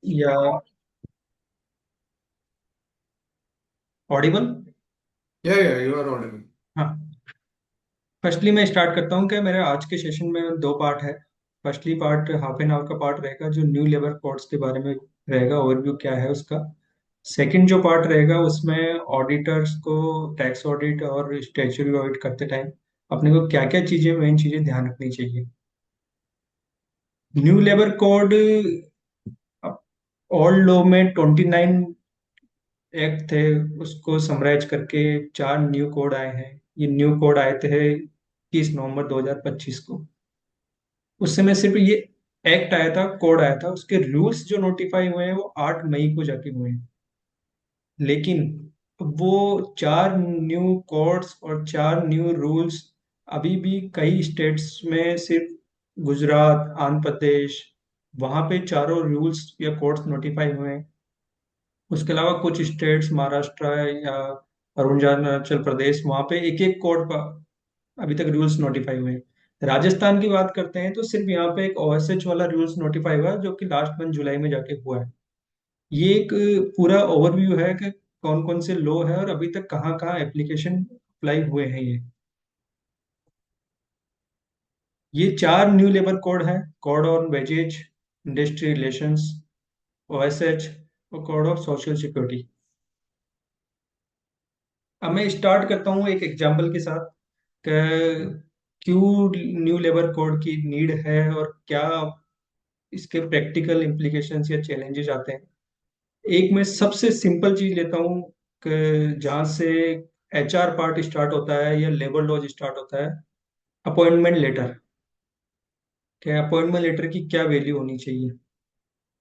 या Audible. Yeah, you are audible. हाँ। Firstly मैं स्टार्ट करता हूँ कि मेरे आज के सेशन में दो पार्ट है। Firstly part half an hour का पार्ट रहेगा जो न्यू लेबर कोड्स के बारे में रहेगा, ओवरव्यू क्या है उसका। सेकंड जो पार्ट रहेगा उसमें ऑडिटर्स को टैक्स ऑडिट और स्टैट्यूटरी ऑडिट करते टाइम अपने को क्या क्या चीज़ें, मेन चीज़ें ध्यान रखनी चाहिए। New labour code old law में 29 एक्ट थे, उसको समराइज करके चार न्यू कोड आए हैं। ये न्यू कोड आए थे 21 नवंबर 2025 को। उस समय सिर्फ ये एक्ट आया था, कोड आया था, उसके रूल्स जो नोटिफाई हुए हैं वो 8 मई को जाके हुए हैं। लेकिन वो चार न्यू कोड्स और चार न्यू रूल्स अभी भी कई स्टेट्स में, सिर्फ गुजरात, आंध्र प्रदेश, वहां पे चारों रूल्स या कोड्स नोटिफाई हुए हैं। उसके अलावा कुछ स्टेट्स महाराष्ट्र या अरुणाचल प्रदेश, वहां पे एक एक कोड पर अभी तक रूल्स नोटिफाई हुए हैं। राजस्थान की बात करते हैं तो सिर्फ यहाँ पे एक ओएसएच वाला रूल्स नोटिफाई हुआ है जो कि लास्ट मंथ जुलाई में जाके हुआ है। ये एक पूरा ओवरव्यू है कि कौन कौन से लॉ है और अभी तक कहाँ कहाँ एप्लीकेशन अप्लाई हुए हैं। ये चार न्यू लेबर कोड है: code on wages, industry relations, OSH और कोड ऑफ सोशल सिक्योरिटी। अब मैं स्टार्ट करता हूँ एक एग्जांपल के साथ कि क्यों न्यू लेबर कोड की नीड है और क्या इसके प्रैक्टिकल इम्प्लीकेशंस या चैलेंजेस आते हैं। एक मैं सबसे सिंपल चीज लेता हूँ कि जहाँ से एचआर पार्ट स्टार्ट होता है या लेबर लॉज स्टार्ट होता है, अपॉइंटमेंट लेटर। क्या अपॉइंटमेंट लेटर की क्या वैल्यू होनी चाहिए।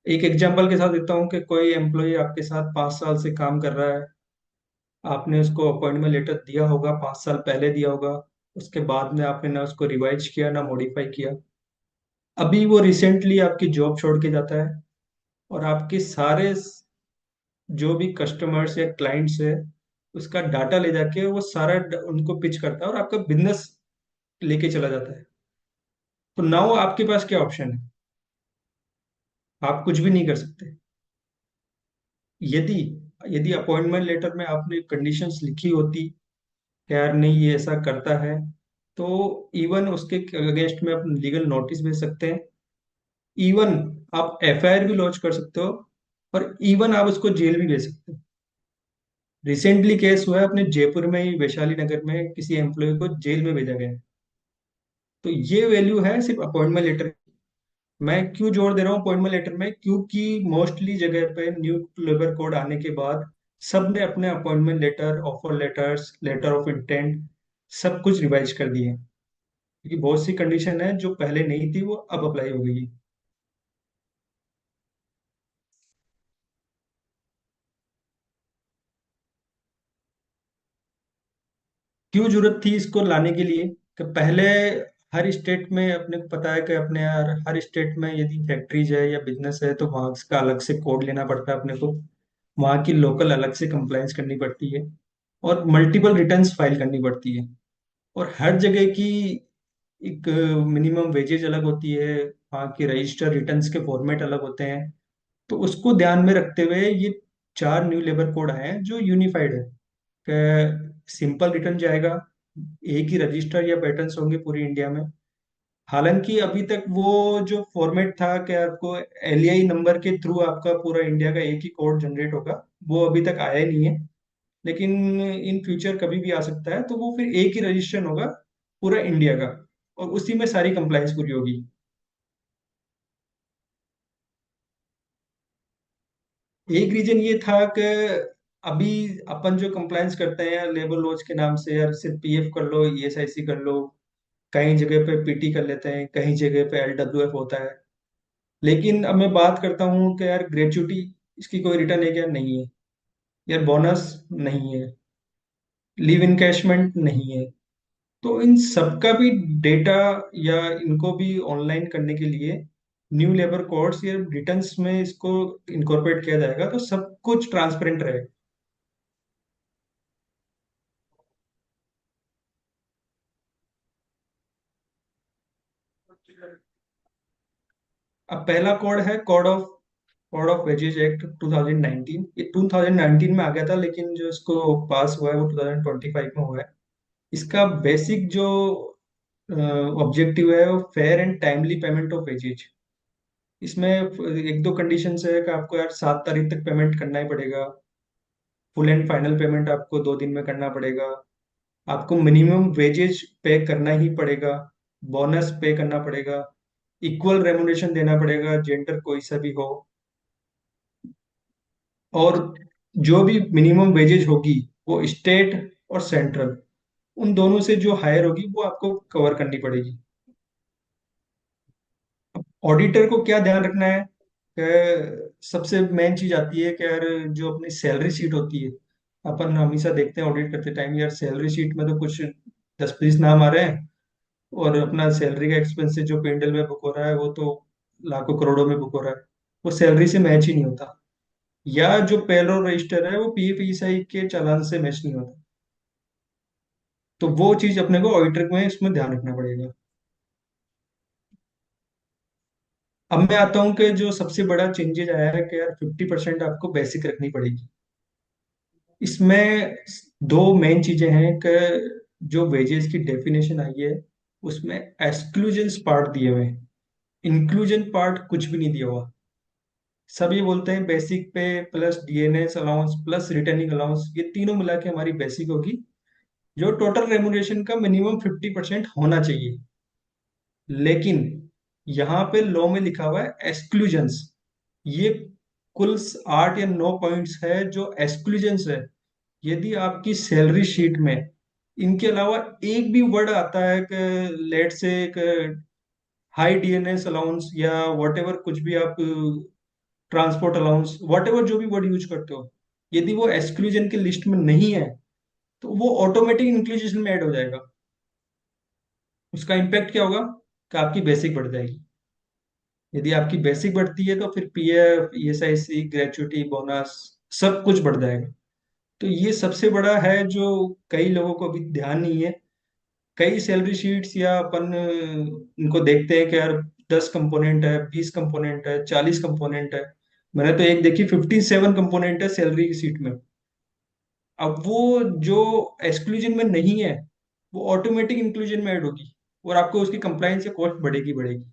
एक एग्जांपल के साथ देता हूँ कि कोई एम्प्लॉय आपके साथ 5 साल से काम कर रहा है। आपने उसको अपॉइंटमेंट लेटर दिया होगा, 5 साल पहले दिया होगा। उसके बाद में आपने ना उसको रिवाइज किया ना मॉडिफाई किया। अभी वो रिसेंटली आपकी जॉब छोड़ के जाता है और आपके सारे जो भी कस्टमर्स या क्लाइंट्स है उसका डाटा ले जाके वो सारा उनको पिच करता है और आपका बिजनेस लेके चला जाता है। तो नाउ आपके पास क्या ऑप्शन है? आप कुछ भी नहीं कर सकते। यदि यदि अपॉइंटमेंट लेटर में आपने कंडीशंस लिखी होती कि यार नहीं ये ऐसा करता है, तो इवन उसके अगेंस्ट में आप लीगल नोटिस भेज सकते हैं। इवन आप एफआईआर भी लॉन्च कर सकते हो और इवन आप उसको जेल भी भेज सकते हो। रिसेंटली केस हुआ है अपने जयपुर में ही, वैशाली नगर में किसी एम्प्लॉय को जेल में भेजा गया है। तो ये वैल्यू है सिर्फ अपॉइंटमेंट लेटर। मैं क्यों जोर दे रहा हूँ अपॉइंटमेंट लेटर में, क्योंकि मोस्टली जगह पे न्यू लेबर कोड आने के बाद सब ने अपने appointment letter, offer letters, letter of intent सब कुछ रिवाइज कर दिए हैं। क्योंकि बहुत सी कंडीशन है जो पहले नहीं थी वो अब अप्लाई हो गई है। क्यों जरूरत थी इसको लाने के लिए? कि पहले हर स्टेट में, अपने को पता है कि अपने यार हर स्टेट में यदि फैक्ट्रीज है या बिजनेस है तो वहाँ का अलग से कोड लेना पड़ता है अपने को। वहाँ की लोकल अलग से कंप्लायंस करनी पड़ती है और मल्टीपल रिटर्न्स फाइल करनी पड़ती है। और हर जगह की एक मिनिमम वेजेज अलग होती है, वहाँ की रजिस्टर रिटर्न्स के फॉर्मेट अलग होते हैं। तो उसको ध्यान में रखते हुए ये चार न्यू लेबर कोड आए हैं जो यूनिफाइड है कि सिंपल रिटर्न जाएगा, एक ही रजिस्टर या पैटर्न्स होंगे पूरी इंडिया में। हालांकि अभी तक वो जो फॉर्मेट था कि आपको एलईआई नंबर के थ्रू आपका पूरा इंडिया का एक ही कोड जनरेट होगा, वो अभी तक आया ही नहीं है। लेकिन इन फ्यूचर कभी भी आ सकता है, तो वो फिर एक ही रजिस्ट्रेशन होगा पूरा इंडिया का और उसी में सारी कंप्लायंस पूरी होगी। एक रीजन ये था कि अभी अपन जो कंप्लायंस करते हैं लेबर लॉज के नाम से, यार सिर्फ पीएफ कर लो, ईएसआईसी कर लो, कहीं जगह पे पीटी कर लेते हैं, कहीं जगह पे एलडब्ल्यूएफ होता है। लेकिन अब मैं बात करता हूँ कि यार ग्रेचुटी, इसकी कोई रिटर्न है क्या? नहीं है। यार बोनस नहीं है। लीव इनकैशमेंट नहीं है। तो इन सबका भी डेटा या इनको भी ऑनलाइन करने के लिए न्यू लेबर कोड्स या रिटर्न्स में इसको इनकॉर्पोरेट किया जाएगा तो सब कुछ ट्रांसपेरेंट रहेगा। अब पहला कोड है code of code of wages act 2019, ये 2019 में आ गया था, लेकिन जो इसको पास हुआ है वो 2025 में हुआ है। इसका बेसिक जो ऑब्जेक्टिव है वो fair and timely payment of wages. इसमें एक दो कंडीशंस है कि आपको यार 7 तारीख तक पेमेंट करना ही पड़ेगा। फुल एंड फाइनल पेमेंट आपको 2 दिन में करना पड़ेगा। आपको मिनिमम वेजेज पे करना ही पड़ेगा। बोनस पे करना पड़ेगा। इक्वल रेमुनेशन देना पड़ेगा, जेंडर कोई सा भी हो। और जो भी मिनिमम वेजेज होगी वो स्टेट और सेंट्रल, उन दोनों से जो हायर होगी वो आपको कवर करनी पड़ेगी। ऑडिटर को क्या ध्यान रखना है कि सबसे मेन चीज आती है कि यार जो अपनी सैलरी शीट होती है, अपन हमेशा देखते हैं ऑडिट करते टाइम यार सैलरी शीट में तो कुछ 10-20 नाम आ रहे हैं, और अपना सैलरी का एक्सपेंसेस जो पेंडल में बुक हो रहा है वो तो लाखों करोड़ों में बुक हो रहा है। वो सैलरी से मैच ही नहीं होता। या जो पेरोल रजिस्टर है वो पीएफ ईएसआई के चालान से मैच नहीं होता। तो वो चीज अपने को ऑडिटर में इसमें ध्यान रखना पड़ेगा। अब मैं आता हूँ कि जो सबसे बड़ा चेंजेज आया है कि यार 50% आपको बेसिक रखनी पड़ेगी। इसमें दो मेन चीजें हैं कि जो वेजेस की डेफिनेशन आई है उसमें एक्सक्लूजन पार्ट दिए हुए हैं, इंक्लूजन पार्ट कुछ भी नहीं दिया हुआ। सब ये बोलते हैं बेसिक पे plus DNS allowance plus returning allowance, ये तीनों मिला के हमारी बेसिक होगी, जो टोटल रेमुनरेशन का मिनिमम 50% होना चाहिए। लेकिन यहाँ पे लॉ में लिखा हुआ है एक्सक्लूजन्स। ये कुल 8 या 9 पॉइंट्स है जो एक्सक्लूजन्स है। यदि आपकी सैलरी शीट में इनके अलावा एक भी वर्ड आता है कि लेट से हाई डीएनएस अलाउंस या वट एवर, कुछ भी आप ट्रांसपोर्ट अलाउंस वट एवर जो भी वर्ड यूज करते हो, यदि वो एक्सक्लूजन की लिस्ट में नहीं है तो वो ऑटोमेटिक इंक्लूजन में ऐड हो जाएगा। उसका इम्पैक्ट क्या होगा कि आपकी बेसिक बढ़ जाएगी। यदि आपकी बेसिक बढ़ती है तो फिर पीएफ ईएसआईसी ग्रेचुइटी बोनस सब कुछ बढ़ जाएगा। तो ये सबसे बड़ा है जो कई लोगों को अभी ध्यान नहीं है। कई सैलरी शीट्स या अपन इनको देखते हैं कि यार 10 कंपोनेंट है, 20 कंपोनेंट है, 40 कंपोनेंट है। मैंने तो एक देखी 57 कंपोनेंट है सैलरी की सीट में। अब वो जो एक्सक्लूजन में नहीं है वो ऑटोमेटिक इंक्लूजन में ऐड होगी, और आपको उसकी कंप्लाइंस या कॉस्ट बढ़ेगी बढ़ेगी।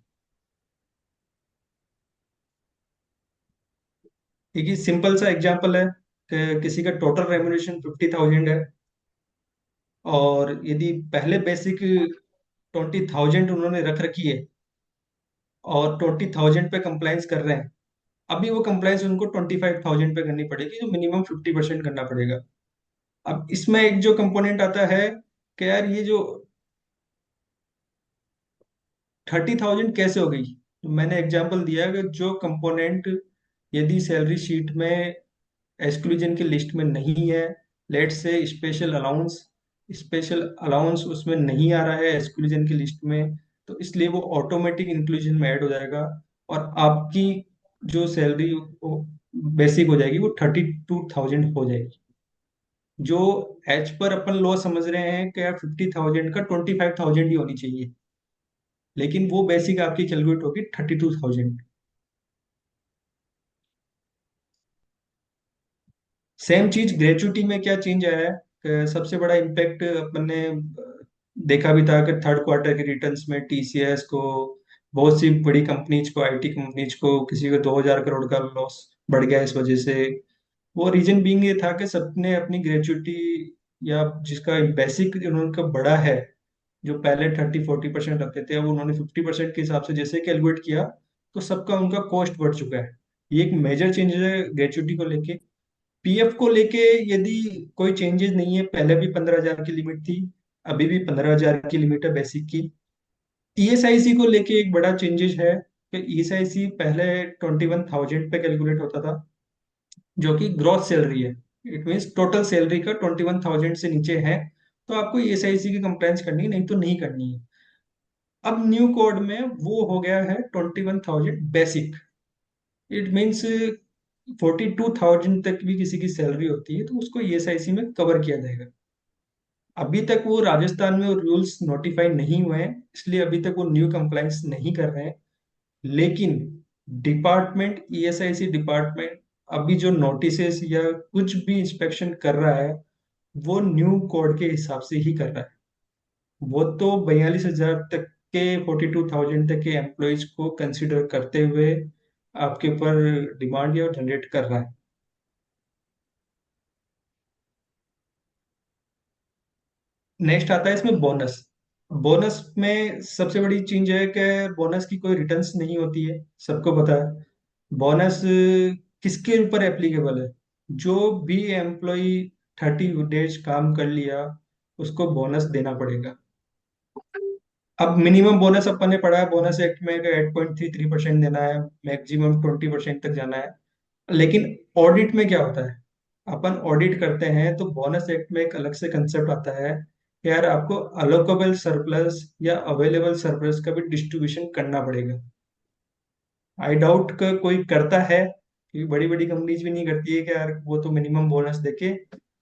एक ही सिंपल सा एग्जांपल है कि किसी का टोटल रेम्युनेशन 50,000 है, और यदि पहले बेसिक 20,000 उन्होंने रख रखी है और 20,000 पे कंप्लाइंस कर रहे हैं, अभी वो कंप्लाइंस उनको 25,000 पे करनी पड़ेगी, जो मिनिमम 50% करना पड़ेगा। अब इसमें एक जो कंपोनेंट आता है कि यार ये जो 30,000 कैसे हो गई, तो मैंने एग्जांपल दिया कि जो कंपोनेंट यदि सैलरी शीट में एक्सक्लूजन की लिस्ट में नहीं है, लेट से स्पेशल अलाउंस उसमें नहीं आ रहा है एक्सक्लूजन की लिस्ट में, तो इसलिए वो ऑटोमेटिक इंक्लूजन में ऐड हो जाएगा। और आपकी जो सैलरी बेसिक हो जाएगी वो 32,000 हो जाएगी। जो एज पर अपन लॉ समझ रहे हैं कि यार 50,000 का 25,000 ही होनी चाहिए, लेकिन वो बेसिक आपकी कैलकुलेट होगी 32,000। सेम चीज ग्रेचुटी में क्या चेंज आया है कि सबसे बड़ा इम्पैक्ट अपन ने देखा भी था कि थर्ड क्वार्टर के रिटर्न्स में टीसीएस को, बहुत सी बड़ी कंपनीज को, आईटी कंपनीज को, किसी को 2,000 करोड़ का लॉस बढ़ गया इस वजह से। वो रीजन बीइंग ये था कि सबने अपनी ग्रेचुटी या जिसका बेसिक उनका बड़ा है, जो पहले 30-40% रखते थे, अब उन्होंने 50% के हिसाब से जैसे कैलकुलेट किया, तो सबका उनका कॉस्ट बढ़ चुका है। ये एक मेजर चेंजेस है ग्रेचुटी को लेके। पीएफ को लेके यदि कोई चेंजेस नहीं है, पहले भी 15,000 की लिमिट थी, अभी भी 15,000 की लिमिट है बेसिक की। ईएसआईसी को लेके एक बड़ा चेंजेस है कि ईएसआईसी पहले 21,000 पे कैलकुलेट होता था, जो कि ग्रॉस सैलरी है। इट मीन्स टोटल सैलरी का 21,000 से नीचे है तो आपको ईएसआईसी की कंप्लायंस करनी है, नहीं तो नहीं करनी है। अब न्यू कोड में वो हो गया है 21,000 बेसिक। इट मीन्स 42,000 तक भी किसी की सैलरी होती है तो उसको ईएसआईसी में कवर किया जाएगा। अभी तक वो राजस्थान में रूल्स नोटिफाई नहीं हुए हैं, इसलिए अभी तक वो न्यू कंप्लायंस नहीं कर रहे हैं। लेकिन डिपार्टमेंट, ईएसआईसी डिपार्टमेंट अभी जो नोटिसेस या कुछ भी इंस्पेक्शन कर रहा है, वो न्यू कोड के हिसाब से ही कर रहा है। वो तो 42,000 तक के, 42,000 तक के एम्प्लॉयज को कंसिडर करते हुए आपके ऊपर डिमांड या जनरेट कर रहा है। नेक्स्ट आता है इसमें बोनस। बोनस में सबसे बड़ी चीज है कि बोनस की कोई रिटर्न्स नहीं होती है, सबको पता है। बोनस किसके ऊपर एप्लीकेबल है? जो भी एम्प्लॉय 30 डेज काम कर लिया, उसको बोनस देना पड़ेगा। अब मिनिमम बोनस अपन ने पढ़ा है बोनस एक्ट में, 8.33% देना है, मैक्सिमम 20% तक जाना है। लेकिन ऑडिट में क्या होता है? अपन ऑडिट करते हैं तो बोनस एक्ट में एक अलग से कंसेप्ट आता है कि यार आपको अलोकेबल सरप्लस या अवेलेबल सरप्लस का भी डिस्ट्रीब्यूशन करना पड़ेगा। आई डाउट का कोई करता है, क्योंकि बड़ी बड़ी कंपनीज भी नहीं करती है कि यार वो तो मिनिमम बोनस देके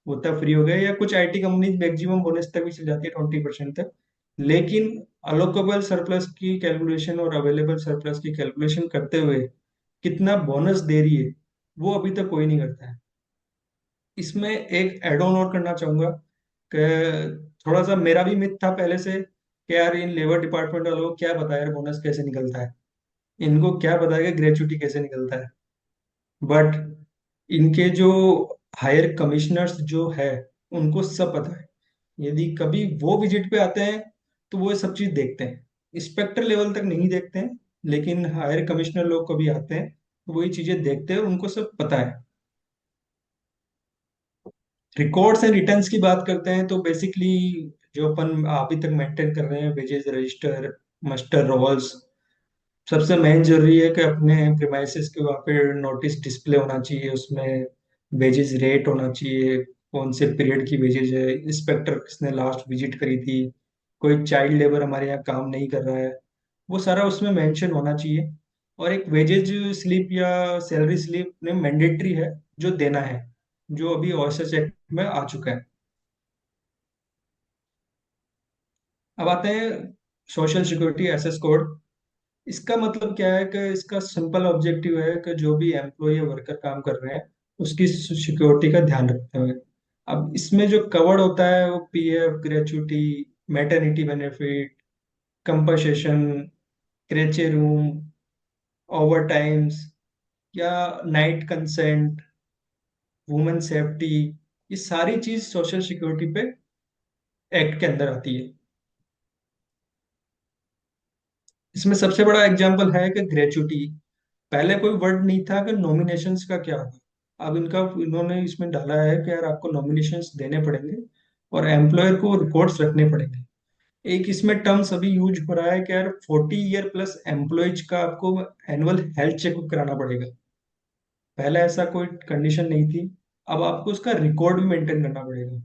वो तब फ्री हो गए, या कुछ आईटी कंपनीज मैक्सिमम बोनस तक भी चल जाती है 20% तक। लेकिन अलोकेबल सरप्लस की कैलकुलेशन और अवेलेबल सरप्लस की कैलकुलेशन करते हुए कितना बोनस दे रही है, वो अभी तक कोई नहीं करता है। इसमें एक एड ऑन और करना चाहूंगा कि थोड़ा सा मेरा भी मिथ था पहले से कि यार इन लेबर डिपार्टमेंट वालों को क्या पता है यार बोनस कैसे निकलता है, इनको क्या पता है कि ग्रेचुटी कैसे निकलता है। बट इनके जो हायर कमिश्नर्स जो है, उनको सब पता है। यदि कभी वो विजिट पे आते हैं तो वो ये सब चीज देखते हैं। इंस्पेक्टर लेवल तक नहीं देखते हैं, लेकिन हायर कमिश्नर लोग कभी आते हैं तो वही चीजें देखते हैं, उनको सब पता है। रिकॉर्ड्स एंड रिटर्न्स की बात करते हैं तो बेसिकली जो अपन अभी तक मेंटेन कर रहे हैं, वेजेस रजिस्टर, मस्टर रोल्स, सबसे मेन जरूरी है कि अपने प्रीमाइसेस के वहाँ पे नोटिस डिस्प्ले होना चाहिए, उसमें वेजेस रेट होना चाहिए, कौन से पीरियड की वेजेस है, इंस्पेक्टर किसने लास्ट विजिट करी थी, कोई चाइल्ड लेबर हमारे यहाँ काम नहीं कर रहा है, वो सारा उसमें मेंशन होना चाहिए। और एक वेजेज स्लिप या सैलरी स्लिप में मैंडेटरी है जो देना है, जो अभी ओएसएच एक्ट में आ चुका है। अब आते हैं सोशल सिक्योरिटी एसेस कोड। इसका मतलब क्या है कि इसका सिंपल ऑब्जेक्टिव है कि जो भी एम्प्लॉय या वर्कर काम कर रहे हैं, उसकी सिक्योरिटी का ध्यान रखते हुए। अब इसमें जो कवर्ड होता है वो PF, gratuity, maternity benefit, compensation, creche room, over times, या नाइट कंसेंट, वुमेन सेफ्टी, ये सारी चीज सोशल सिक्योरिटी पे एक्ट के अंदर आती है। इसमें सबसे बड़ा एग्जांपल है कि ग्रेचुटी। पहले कोई वर्ड नहीं था कि नॉमिनेशंस का क्या होगा। अब इनका इन्होंने इसमें डाला है कि यार आपको नॉमिनेशंस देने पड़ेंगे और एम्प्लॉयर को रिकॉर्ड्स रखने पड़ेंगे। एक इसमें टर्म्स अभी यूज हो रहा है कि यार 40 ईयर प्लस एम्प्लॉयज का आपको एनुअल हेल्थ चेकअप कराना पड़ेगा। पहले ऐसा कोई कंडीशन नहीं थी, अब आपको उसका रिकॉर्ड भी मेंटेन करना पड़ेगा।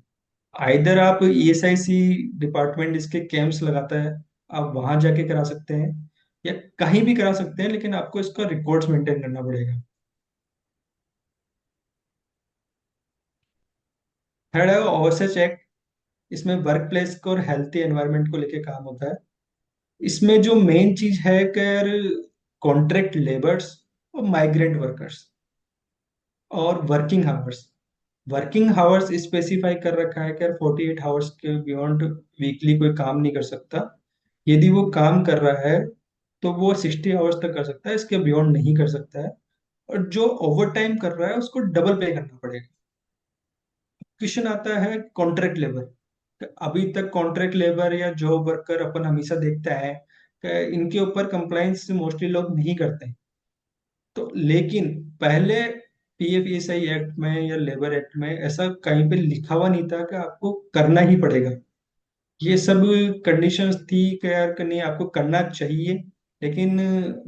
आइदर आप ईएसआईसी डिपार्टमेंट इसके कैंप्स लगाता है, आप वहां जाके करा सकते हैं, या कहीं भी करा सकते हैं, लेकिन आपको इसका रिकॉर्ड्स मेंटेन करना पड़ेगा। थर्ड है ओएसएच एक्ट। इसमें वर्क प्लेस को और हेल्थी एनवायरनमेंट को लेके काम होता है। इसमें जो मेन चीज है कि कॉन्ट्रैक्ट लेबर्स और माइग्रेंट वर्कर्स और working hours. Working hours specify कर रखा है कि 48 आवर्स के बियॉन्ड वीकली कोई काम नहीं कर सकता। यदि वो काम कर रहा है तो वो 60 आवर्स तक कर सकता है, इसके बियॉन्ड नहीं कर सकता है। और जो ओवर टाइम कर रहा है उसको डबल पे करना पड़ेगा। क्वेश्चन आता है कॉन्ट्रैक्ट लेबर। अभी तक कॉन्ट्रैक्ट लेबर या जॉब वर्कर अपन हमेशा देखते हैं कि इनके ऊपर कंप्लाइंस मोस्टली लोग नहीं करते हैं। तो लेकिन पहले पीएफईएसआई एक्ट में या लेबर एक्ट में ऐसा कहीं पे लिखा हुआ नहीं था कि आपको करना ही पड़ेगा। ये सब कंडीशंस थी कि यार कि नहीं आपको करना चाहिए, लेकिन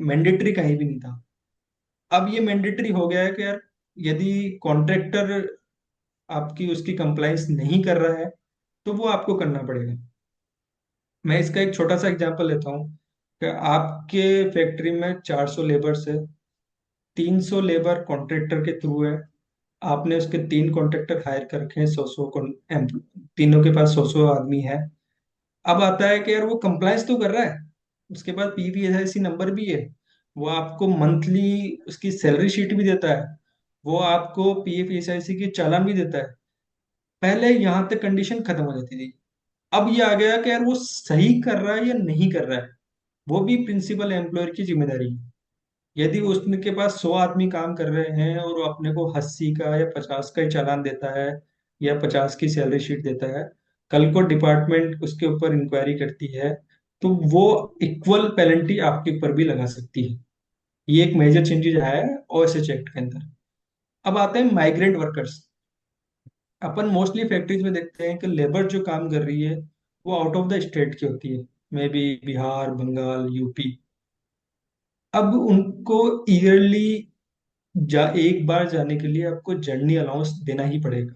मैंडेटरी कहीं भी नहीं था। अब ये मैंडेटरी हो गया है कि यार यदि कॉन्ट्रैक्टर आपकी उसकी कंप्लाइंस नहीं कर रहा है तो वो आपको करना पड़ेगा। मैं इसका एक छोटा सा एग्जांपल लेता हूँ कि आपके फैक्ट्री में 400 लेबर्स है, 300 लेबर कॉन्ट्रैक्टर के थ्रू है, आपने उसके 3 कॉन्ट्रैक्टर हायर कर रखे हैं, 100 तीनों के पास 100 आदमी है। अब आता है कि यार वो कंप्लायंस तो कर रहा है, उसके पास पीवीएसआईसी नंबर भी है, वो आपको मंथली उसकी सैलरी शीट भी देता है, वो आपको पीएफ ईएसआईसी की चालान भी देता है। पहले यहाँ तक कंडीशन खत्म हो जाती थी। अब ये आ गया कि यार वो सही कर रहा है या नहीं कर रहा है, वो भी प्रिंसिपल एम्प्लॉयर की जिम्मेदारी है। यदि उसके पास 100 आदमी काम कर रहे हैं और वो अपने को 80 का या 50 का ही चालान देता है या 50 की सैलरी शीट देता है, कल को डिपार्टमेंट उसके ऊपर इंक्वायरी करती है, तो वो इक्वल पेनल्टी आपके ऊपर भी लगा सकती है। ये एक मेजर चेंजेस आया है ओएसएच एक्ट के अंदर। अब आते हैं माइग्रेंट वर्कर्स। अपन मोस्टली फैक्ट्रीज में देखते हैं कि लेबर जो काम कर रही है वो आउट ऑफ द स्टेट की होती है, may be Bihar, Bengal, UP. अब उनको ईयरली एक बार जाने के लिए आपको जर्नी अलाउंस देना ही पड़ेगा।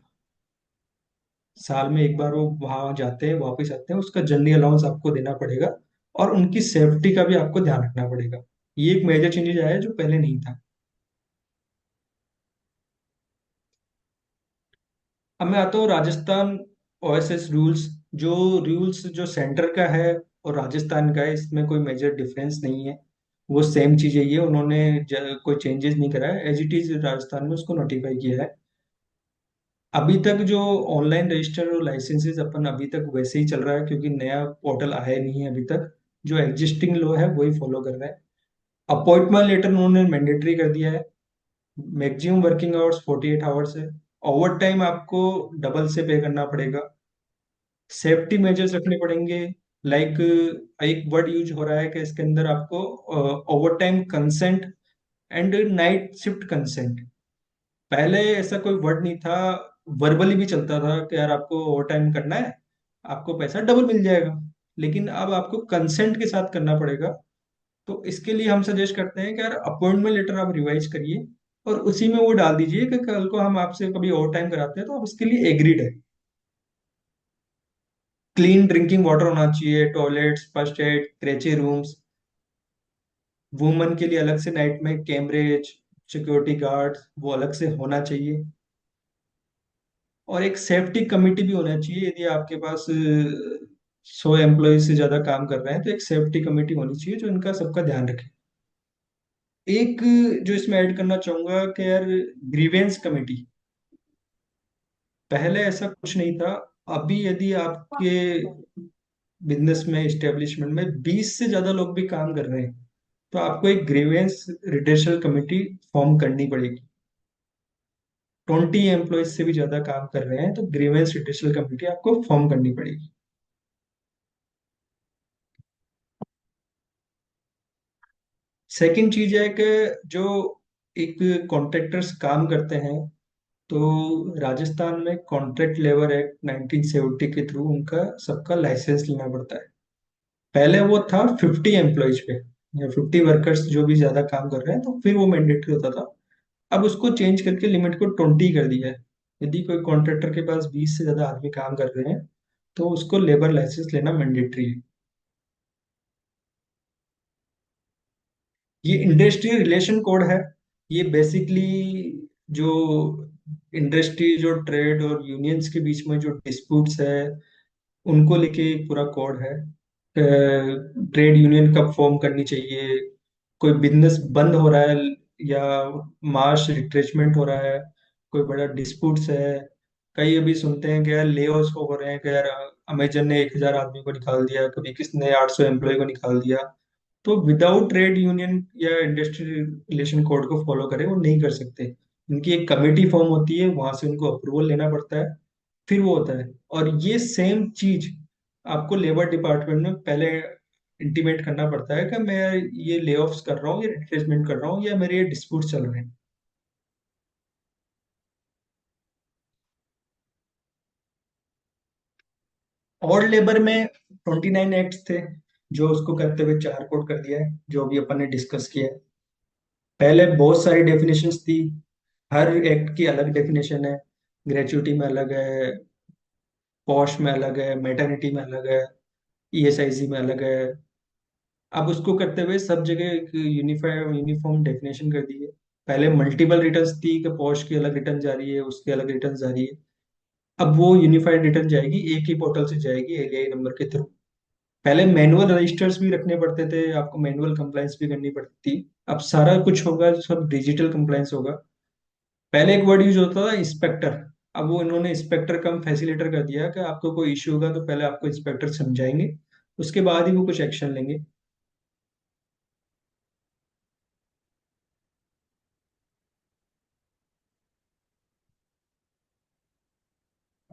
साल में एक बार वो वहां जाते हैं, वापस आते हैं, उसका जर्नी अलाउंस आपको देना पड़ेगा। और उनकी सेफ्टी का भी आपको ध्यान रखना पड़ेगा। ये एक मेजर चेंजेस आया है जो पहले नहीं था। अब मैं आता हूँ राजस्थान ओएसएस रूल्स। जो रूल्स जो सेंटर का है और राजस्थान का है, इसमें कोई मेजर डिफरेंस नहीं है। वो सेम चीज है, ये उन्होंने कोई चेंजेस नहीं करा है, एज इट इज राजस्थान में उसको नोटिफाई किया है। अभी तक जो ऑनलाइन रजिस्टर और लाइसेंसेस अपन अभी तक वैसे ही चल रहा है, क्योंकि नया पोर्टल आया नहीं है अभी तक। जो एग्जिस्टिंग लॉ है वही फॉलो कर रहा है। अपॉइंटमेंट लेटर उन्होंने मैंडेटरी कर दिया है। मैक्सिमम वर्किंग आवर्स 48 आवर्स है। ओवर टाइम आपको डबल से पे करना पड़ेगा। सेफ्टी मेजर्स रखने पड़ेंगे। लाइक एक वर्ड यूज हो रहा है कि इसके अंदर आपको over time consent and night shift consent. पहले ऐसा कोई वर्ड नहीं था। वर्बली भी चलता था कि यार आपको ओवर टाइम करना है, आपको पैसा डबल मिल जाएगा। लेकिन अब आपको कंसेंट के साथ करना पड़ेगा। तो इसके लिए हम सजेस्ट करते हैं कि यार अपॉइंटमेंट लेटर आप रिवाइज करिए और उसी में वो डाल दीजिए कि कल को हम आपसे कभी ओवर टाइम कराते हैं तो आप इसके लिए एग्रीड है। क्लीन ड्रिंकिंग वाटर होना चाहिए, toilets, first aid, creche rooms. Women के लिए अलग से नाइट में कैमरेज, सिक्योरिटी गार्ड वो अलग से होना चाहिए। और एक सेफ्टी कमिटी भी होना चाहिए। यदि आपके पास 100 एम्प्लॉय से ज्यादा काम कर रहे हैं तो एक सेफ्टी कमिटी होनी चाहिए जो इनका सबका ध्यान रखे। एक जो इसमें ऐड करना चाहूंगा कि यार ग्रीवेंस कमेटी। पहले ऐसा कुछ नहीं था। अभी यदि आपके बिजनेस में, एस्टेब्लिशमेंट में 20 से ज्यादा लोग भी काम कर रहे हैं तो आपको एक ग्रीवेंस रिड्रेसल कमेटी फॉर्म करनी पड़ेगी। 20 एम्प्लॉयज से भी ज्यादा काम कर रहे हैं तो ग्रीवेंस रिड्रेसल कमेटी आपको फॉर्म करनी पड़ेगी। सेकंड चीज है कि जो एक कॉन्ट्रैक्टर्स काम करते हैं, तो राजस्थान में कॉन्ट्रैक्ट लेबर एक्ट 1970 के थ्रू उनका सबका लाइसेंस लेना पड़ता है। पहले वो था 50 एम्प्लॉयज पे या 50 वर्कर्स जो भी ज्यादा काम कर रहे हैं तो फिर वो मैंडेटरी होता था। अब उसको चेंज करके लिमिट को 20 कर दिया है। यदि कोई कॉन्ट्रैक्टर के पास 20 से ज्यादा आदमी काम कर रहे हैं तो उसको लेबर लाइसेंस लेना मैंडेटरी है। ये इंडस्ट्री रिलेशन कोड है। ये बेसिकली जो इंडस्ट्री, जो ट्रेड और यूनियंस के बीच में जो डिस्प्यूट्स है उनको लेके एक पूरा कोड है। ट्रेड यूनियन कब फॉर्म करनी चाहिए, कोई बिजनेस बंद हो रहा है या मास रिट्रेचमेंट हो रहा है, कोई बड़ा डिस्प्यूट्स है। कई अभी सुनते हैं कि यार ले ऑफ हो रहे हैं कि यार अमेजन ने 1,000 आदमी को निकाल दिया, कभी किसने 800 एम्प्लॉय को निकाल दिया। तो विदाउट ट्रेड यूनियन या इंडस्ट्री रिलेशन कोड को फॉलो करे वो नहीं कर सकते। इनकी एक कमेटी फॉर्म होती है, वहां से उनको अप्रूवल लेना पड़ता है, फिर वो होता है। और ये सेम चीज आपको लेबर डिपार्टमेंट में पहले इंटीमेट करना पड़ता है कि मैं ये ले ऑफ्स कर रहा हूँ, ये रिप्लेसमेंट कर रहा हूँ, या मेरे ये डिस्प्यूट चल रहे हैं। और लेबर में 29 एक्ट थे जो उसको करते हुए 4 कोड कर दिया है, जो अभी अपन ने डिस्कस किया है। पहले बहुत सारी डेफिनेशंस थी, हर एक्ट की अलग डेफिनेशन है। ग्रेचुइटी में अलग है, पॉश में अलग है, मैटरनिटी में अलग है, ईएसआईसी में अलग है। अब उसको करते हुए सब जगह एक यूनिफाइड यूनिफॉर्म डेफिनेशन कर दी है। पहले मल्टीपल रिटर्न्स थी कि पॉश की अलग रिटर्न जा रही है, उसकी अलग रिटर्न जा रही है। अब वो यूनिफाइड रिटर्न जाएगी, एक ही पोर्टल से जाएगी एलआई नंबर के थ्रू। पहले मैनुअल रजिस्टर्स भी रखने पड़ते थे, आपको मैनुअल कंप्लाइंस भी करनी पड़ती थी। अब सारा कुछ होगा, सब डिजिटल कंप्लाइंस होगा। पहले एक वर्ड यूज होता था, इंस्पेक्टर। अब वो इन्होंने इंस्पेक्टर कम फैसिलिटेटर कर दिया कि आपको कोई इश्यू होगा तो पहले आपको इंस्पेक्टर समझाएंगे, उसके बाद ही वो कुछ एक्शन लेंगे।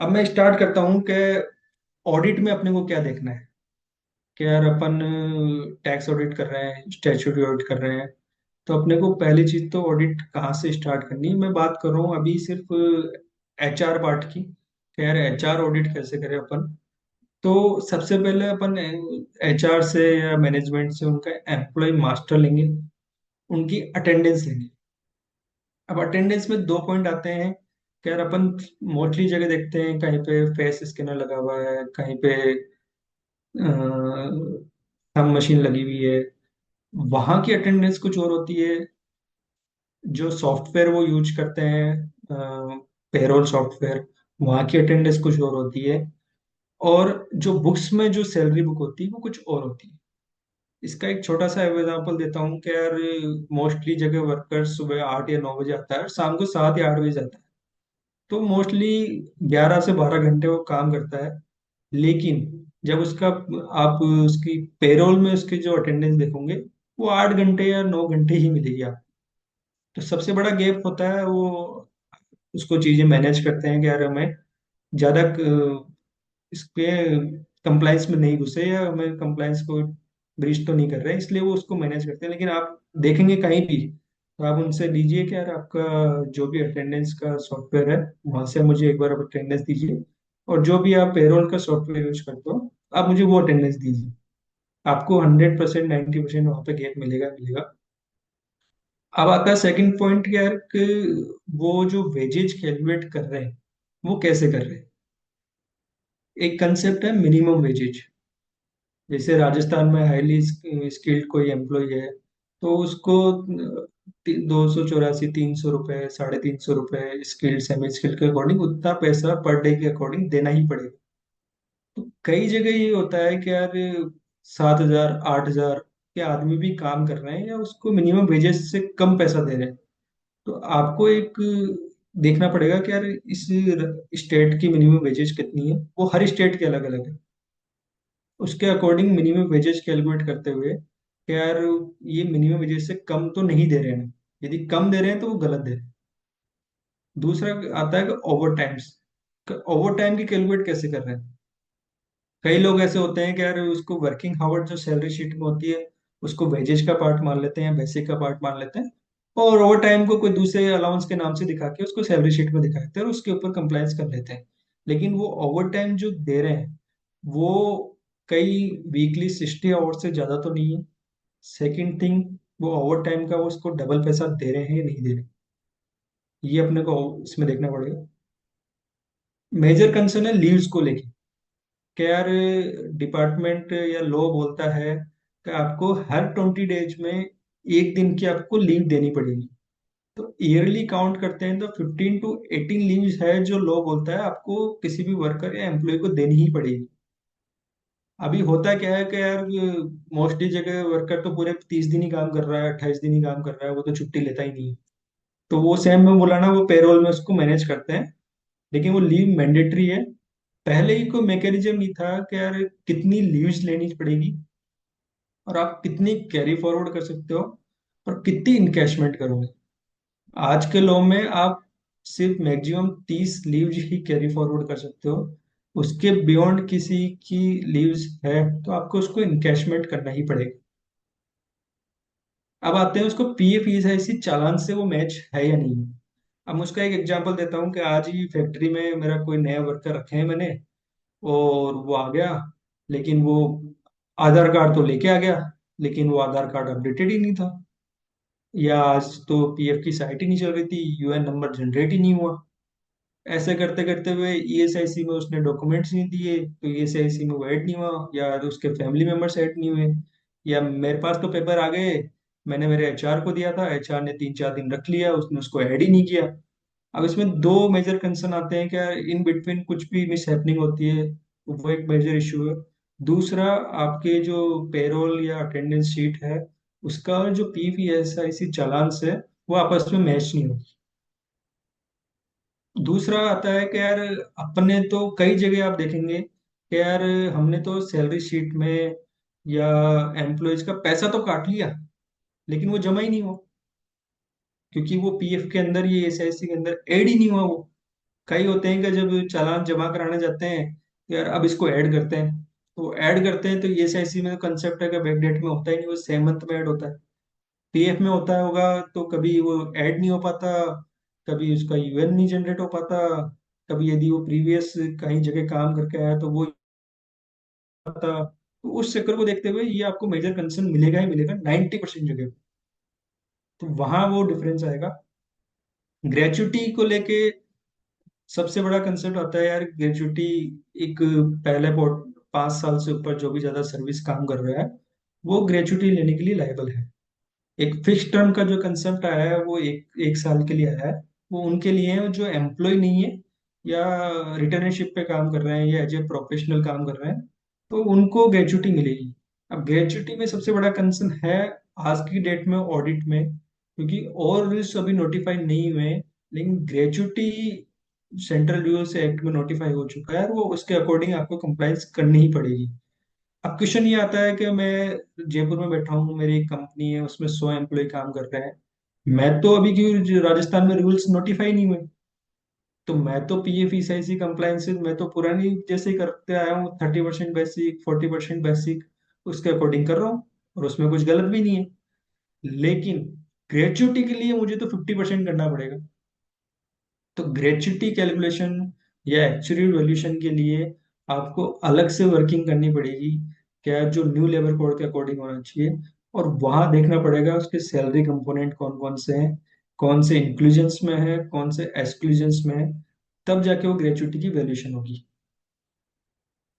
अब मैं स्टार्ट करता हूँ कि ऑडिट में अपने को क्या देखना है। कि यार अपन टैक्स ऑडिट कर रहे हैं, स्टैट्यूटरी ऑडिट कर रहे हैं, तो अपने को पहली चीज तो ऑडिट कहाँ से स्टार्ट करनी है। मैं बात कर रहा हूँ अभी सिर्फ एचआर पार्ट की, कि यार एचआर ऑडिट कैसे करें अपन। तो सबसे पहले अपन एचआर से या मैनेजमेंट से उनका एम्प्लॉय मास्टर लेंगे, उनकी अटेंडेंस लेंगे। अब अटेंडेंस में दो पॉइंट आते हैं कि यार अपन मोस्टली जगह देखते हैं कहीं पे फेस स्कैनर लगा हुआ है, कहीं पे थंब मशीन लगी हुई है। वहां की अटेंडेंस कुछ और होती है, जो सॉफ्टवेयर वो यूज करते हैं पेरोल सॉफ्टवेयर, वहाँ की अटेंडेंस कुछ और होती है। और जो बुक्स में जो सैलरी बुक होती है वो कुछ और होती है। इसका एक छोटा सा एग्जांपल देता हूँ कि यार मोस्टली जगह वर्कर सुबह 8 या 9 बजे आता है और शाम को 7 या 8 बजे जाता है। तो मोस्टली 11 से 12 घंटे वो काम करता है। लेकिन जब उसका आप उसकी पेरोल में उसकी जो अटेंडेंस देखोगे, वो 8 घंटे या 9 घंटे ही मिलेगी आप। तो सबसे बड़ा गैप होता है वो, उसको चीजें मैनेज करते हैं कि यार हमें ज्यादा इसके कंप्लाइंस में नहीं घुसे या हमें कंप्लाइंस को ब्रीच तो नहीं कर रहे हैं, इसलिए वो उसको मैनेज करते हैं। लेकिन आप देखेंगे कहीं भी तो आप उनसे लीजिए कि यार आपका जो भी अटेंडेंस का सॉफ्टवेयर है वहां से मुझे एक बार आप अटेंडेंस दीजिए, और जो भी आप पेरोल का सॉफ्टवेयर यूज करते हो आप मुझे वो अटेंडेंस दीजिए। आपको 100%, 90% वहां पे गैप मिलेगा मिलेगा। अब आता है सेकंड पॉइंट कि यार कि वो जो वेजेज कैलकुलेट कर रहे हैं वो कैसे कर रहे हैं। एक कंसेप्ट है मिनिमम वेजेज। जैसे राजस्थान में हाईली स्किल्ड कोई एम्प्लॉय है तो उसको 284, 300 रुपये, 350 रुपये स्किल्ड सेमी स्किल्ड के अकॉर्डिंग उतना पैसा पर डे के अकॉर्डिंग देना ही पड़ेगा। तो कई जगह ये होता है कि यार 7,000, 8,000 के आदमी भी काम कर रहे हैं या उसको मिनिमम वेजेस से कम पैसा दे रहे हैं। तो आपको एक देखना पड़ेगा कि यार इस स्टेट की मिनिमम वेजेस कितनी है, वो हर स्टेट के अलग अलग है। उसके अकॉर्डिंग मिनिमम वेजेस कैलकुलेट करते हुए कि यार ये मिनिमम वेजेस से कम तो नहीं दे रहे हैं, यदि कम दे रहे हैं तो वो गलत दे रहे हैं। दूसरा आता है कि ओवर टाइम्स। ओवर टाइम की कैलकुलेट कैसे कर रहे हैं। कई लोग ऐसे होते हैं कि यार उसको वर्किंग आवर जो सैलरी शीट में होती है उसको वेजेज का पार्ट मान लेते हैं, बेसिक का पार्ट मान लेते हैं, और ओवर टाइम को कोई दूसरे अलाउंस के नाम से दिखा के उसको सैलरी शीट में दिखा देते हैं और उसके ऊपर कंप्लायंस कर लेते हैं। लेकिन वो ओवर टाइम जो दे रहे हैं वो कई वीकली 60 आवर्स से ज्यादा तो नहीं है। सेकंड थिंग, वो ओवर टाइम का वो उसको डबल पैसा दे रहे हैं या नहीं दे रहे, ये अपने को इसमें देखना पड़ेगा। मेजर कंसर्न है लीव्स को लेके। कि यार डिपार्टमेंट या लॉ बोलता है कि आपको हर 20 डेज में एक दिन की आपको लीव देनी पड़ेगी। तो ईयरली काउंट करते हैं तो 15 to 18 लीव्स है जो लॉ बोलता है आपको किसी भी वर्कर या एम्प्लॉय को देनी ही पड़ेगी। अभी होता क्या है कि यार मोस्टली जगह वर्कर तो पूरे 30 दिन ही काम कर रहा है, 28 दिन ही काम कर रहा है, वो तो छुट्टी लेता ही नहीं है। तो वो सेम में बोला ना, वो पेरोल में उसको मैनेज करते हैं। लेकिन वो लीव मैंडेटरी है। पहले ही कोई मैकेनिज्म नहीं था कि यार कितनी लीव्स लेनी पड़ेगी और आप कितनी कैरी फॉरवर्ड कर सकते हो और कितनी इनकैशमेंट करोगे। आज के लॉ में आप सिर्फ मैक्सिमम 30 लीव्स ही कैरी फॉरवर्ड कर सकते हो। उसके बियॉन्ड किसी की लीव्स है तो आपको उसको इनकैशमेंट करना ही पड़ेगा। अब आते हैं उसको पीएफ ईएसआईसी चालान से वो मैच है या नहीं। अब मैं उसका एक एग्जांपल देता हूँ कि आज ही फैक्ट्री में मेरा कोई नया वर्कर रखे हैं मैंने, और वो आ गया, लेकिन वो आधार कार्ड तो लेके आ गया, लेकिन वो आधार कार्ड अपडेटेड ही नहीं था। या आज तो पीएफ की साइट ही नहीं चल रही थी, यूएन नंबर जनरेट ही नहीं हुआ। ऐसे करते करते हुए ईएसआईसी में उसने डॉक्यूमेंट्स नहीं दिए तो ईएसआईसी में वो ऐड नहीं हुआ, या उसके फैमिली मेंबर्स ऐड नहीं हुए। या मेरे पास तो पेपर आ गए, मैंने मेरे एचआर को दिया था, एचआर ने 3-4 दिन रख लिया, उसने उसको ऐड ही नहीं किया। अब इसमें दो मेजर कंसर्न आते हैं कि यार इन बिटवीन कुछ भी मिस हैपनिंग होती है तो वो एक मेजर इशू है। दूसरा, आपके जो पेरोल या अटेंडेंस शीट है, उसका जो पीपीएसआईसी चालान है, वो आपस में मैच नहीं होगी। दूसरा आता है कि यार, अपने तो कई जगह आप देखेंगे कि यार, हमने तो सैलरी शीट में या एम्प्लॉयज का पैसा तो काट लिया, लेकिन वो जमा ही नहीं हुआ, क्योंकि वो पीएफ के अंदर, ये एसआईसी के अंदर ऐड ही नहीं हुआ वो। कई होते हैं कि जब चालान जमा कराने जाते हैं, तो यार अब इसको ऐड करते हैं, तो ऐड करते हैं तो एसआईसी में तो कंसेप्ट है कि बैकडेट में होता ही नहीं, वो सेम मंथ में ऐड होता है। पीएफ में होता होगा तो कभी वो ऐड नहीं हो पाता, कभी उसका यूएन नहीं जनरेट हो पाता, कभी यदि वो प्रीवियस कहीं जगह काम करके आया तो वो पाता। तो उस चक्कर को देखते हुए ये आपको मेजर कंसर्न मिलेगा ही मिलेगा 90% जगह पे। तो वहां वो डिफरेंस आएगा। ग्रेचुटी को लेके सबसे बड़ा कंसेप्ट आता है यार, ग्रेचुटी एक, पहले 5 साल से ऊपर जो भी ज्यादा सर्विस काम कर रहा है, वो ग्रेचुटी लेने के लिए लायबल है। एक फिक्स टर्म का जो कंसेप्ट आया है, वो एक एक साल के लिए आया है। वो उनके लिए है जो एम्प्लॉय नहीं है, या रिटर्नशिप पे काम कर रहे हैं, या एज ए प्रोफेशनल काम कर रहे हैं, तो उनको ग्रेचुटी मिलेगी। अब ग्रेचुटी में सबसे बड़ा कंसर्न है आज की डेट में ऑडिट में, क्योंकि और रूल्स अभी नोटिफाई नहीं हुए हैं, लेकिन ग्रेचुटी सेंट्रल ड्यूअर्स एक्ट में नोटिफाई हो चुका है, और वो उसके अकॉर्डिंग आपको कंप्लाइंस करनी ही पड़ेगी। अब क्वेश्चन ये आता है कि मैं जयपुर में बैठा हूँ, मेरी एक कंपनी है, उसमें 100 एम्प्लॉय काम कर रहे हैं। मैं तो अभी, क्यों जो राजस्थान में रूल्स नोटिफाई नहीं हुए, तो मैं तो पीएफ ईसीआईसी कंप्लायंस मैं तो पुरानी जैसे ही करते आया हूँ, 30% बेसिक, 40% बेसिक, उसके अकॉर्डिंग कर रहा हूँ, और उसमें कुछ गलत भी नहीं है। लेकिन ग्रेच्युटी के लिए मुझे तो 50% करना पड़ेगा। तो ग्रेच्युटी कैलकुलेशन या एक्चुअल वैल्यूएशन के लिए आपको अलग से वर्किंग करनी पड़ेगी, क्या जो न्यू लेबर कोड के अकॉर्डिंग होना चाहिए। और वहां देखना पड़ेगा उसके सैलरी कंपोनेंट कौन कौन से हैं, कौन से इंक्लूजन्स में है, कौन से एक्सक्लूजन्स में है, तब जाके वो ग्रेच्युटी की वैल्यूएशन होगी।